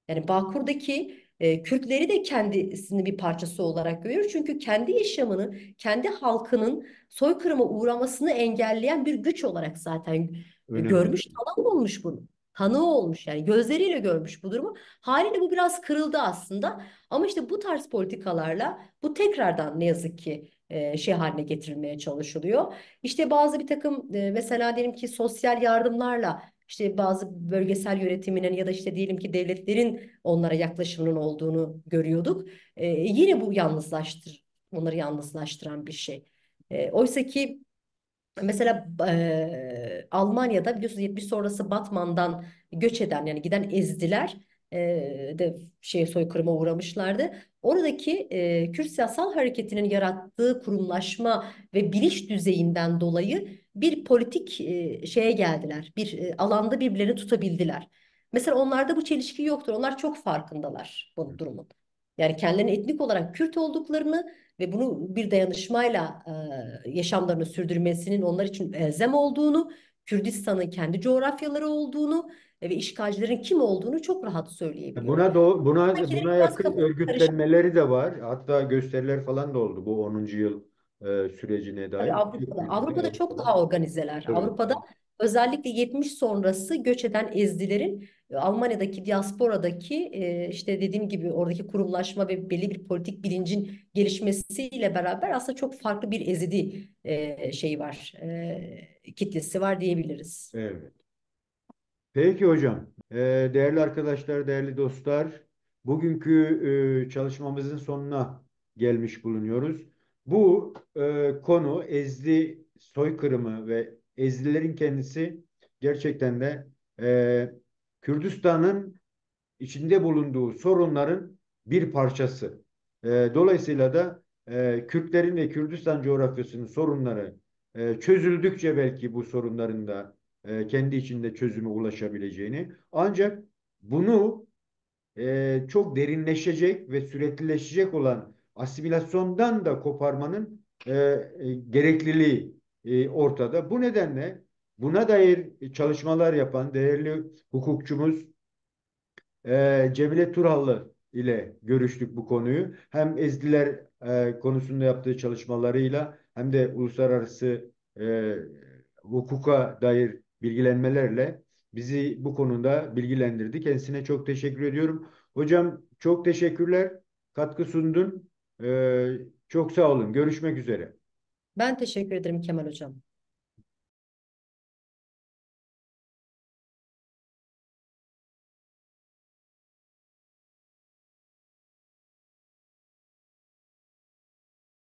B: Yani Bağkur'daki Kürtleri de kendisinin bir parçası olarak görüyor. Çünkü kendi yaşamını, kendi halkının soykırıma uğramasını engelleyen bir güç olarak zaten
A: önemli.
B: görmüş, tanığı olmuş bunu. Tanığı olmuş yani gözleriyle görmüş bu durumu. Haliyle bu biraz kırıldı aslında. Ama işte bu tarz politikalarla bu tekrardan ne yazık ki şey haline getirilmeye çalışılıyor. İşte bazı bir takım mesela diyelim ki sosyal yardımlarla işte bazı bölgesel yönetiminin ya da işte diyelim ki devletlerin onlara yaklaşımının olduğunu görüyorduk. Yine bu onları yalnızlaştıran bir şey. Oysa ki mesela Almanya'da biliyorsunuz 70 sonrası Batman'dan göç eden yani giden Ezdiler de soykırıma uğramışlardı. Oradaki Kürt siyasal hareketinin yarattığı kurumlaşma ve bilinç düzeyinden dolayı bir politik şeye geldiler. Bir alanda birbirlerini tutabildiler. Mesela onlarda bu çelişki yoktur. Onlar çok farkındalar bu durumun. Yani kendilerinin etnik olarak Kürt olduklarını ve bunu bir dayanışmayla yaşamlarını sürdürmesinin onlar için elzem olduğunu, Kürdistan'ın kendi coğrafyaları olduğunu ve işgalcilerin kim olduğunu çok rahat söyleyebiliyorlar.
A: Buna
B: Sankilerin biraz
A: yakın
B: kafası karışık.
A: örgütlenmeleri de var. Hatta gösteriler falan da oldu bu 10. yıl sürecine
B: Tabii
A: dair.
B: Avrupa'da.
A: Türkiye'de,
B: Avrupa'da çok
A: Avrupa'da.
B: daha organizeler.
A: Evet.
B: Avrupa'da özellikle 70 sonrası göç eden Ezdilerin Almanya'daki diasporadaki işte dediğim gibi oradaki kurumlaşma ve belli bir politik bilincin gelişmesiyle beraber aslında çok farklı bir Ezidi şeyi var. Kitlesi var diyebiliriz.
A: Evet. Peki hocam. Değerli arkadaşlar, değerli dostlar, bugünkü çalışmamızın sonuna gelmiş bulunuyoruz. Bu konu Ezdi soykırımı ve Ezdilerin kendisi gerçekten de Kürdistan'ın içinde bulunduğu sorunların bir parçası. Dolayısıyla da Kürtlerin ve Kürdistan coğrafyasının sorunları çözüldükçe belki bu sorunların da kendi içinde çözüme ulaşabileceğini. Ancak bunu çok derinleşecek ve süreklileşecek olan asimilasyondan da koparmanın gerekliliği ortada. Bu nedenle buna dair çalışmalar yapan değerli hukukçumuz Cemile Turhallı ile görüştük bu konuyu. Hem Ezdiler konusunda yaptığı çalışmalarıyla hem de uluslararası hukuka dair bilgilenmelerle bizi bu konuda bilgilendirdi. Kendisine çok teşekkür ediyorum. Hocam çok teşekkürler. Katkı sundun. Çok sağ olun. Görüşmek üzere.
B: Ben teşekkür ederim Kemal Hocam.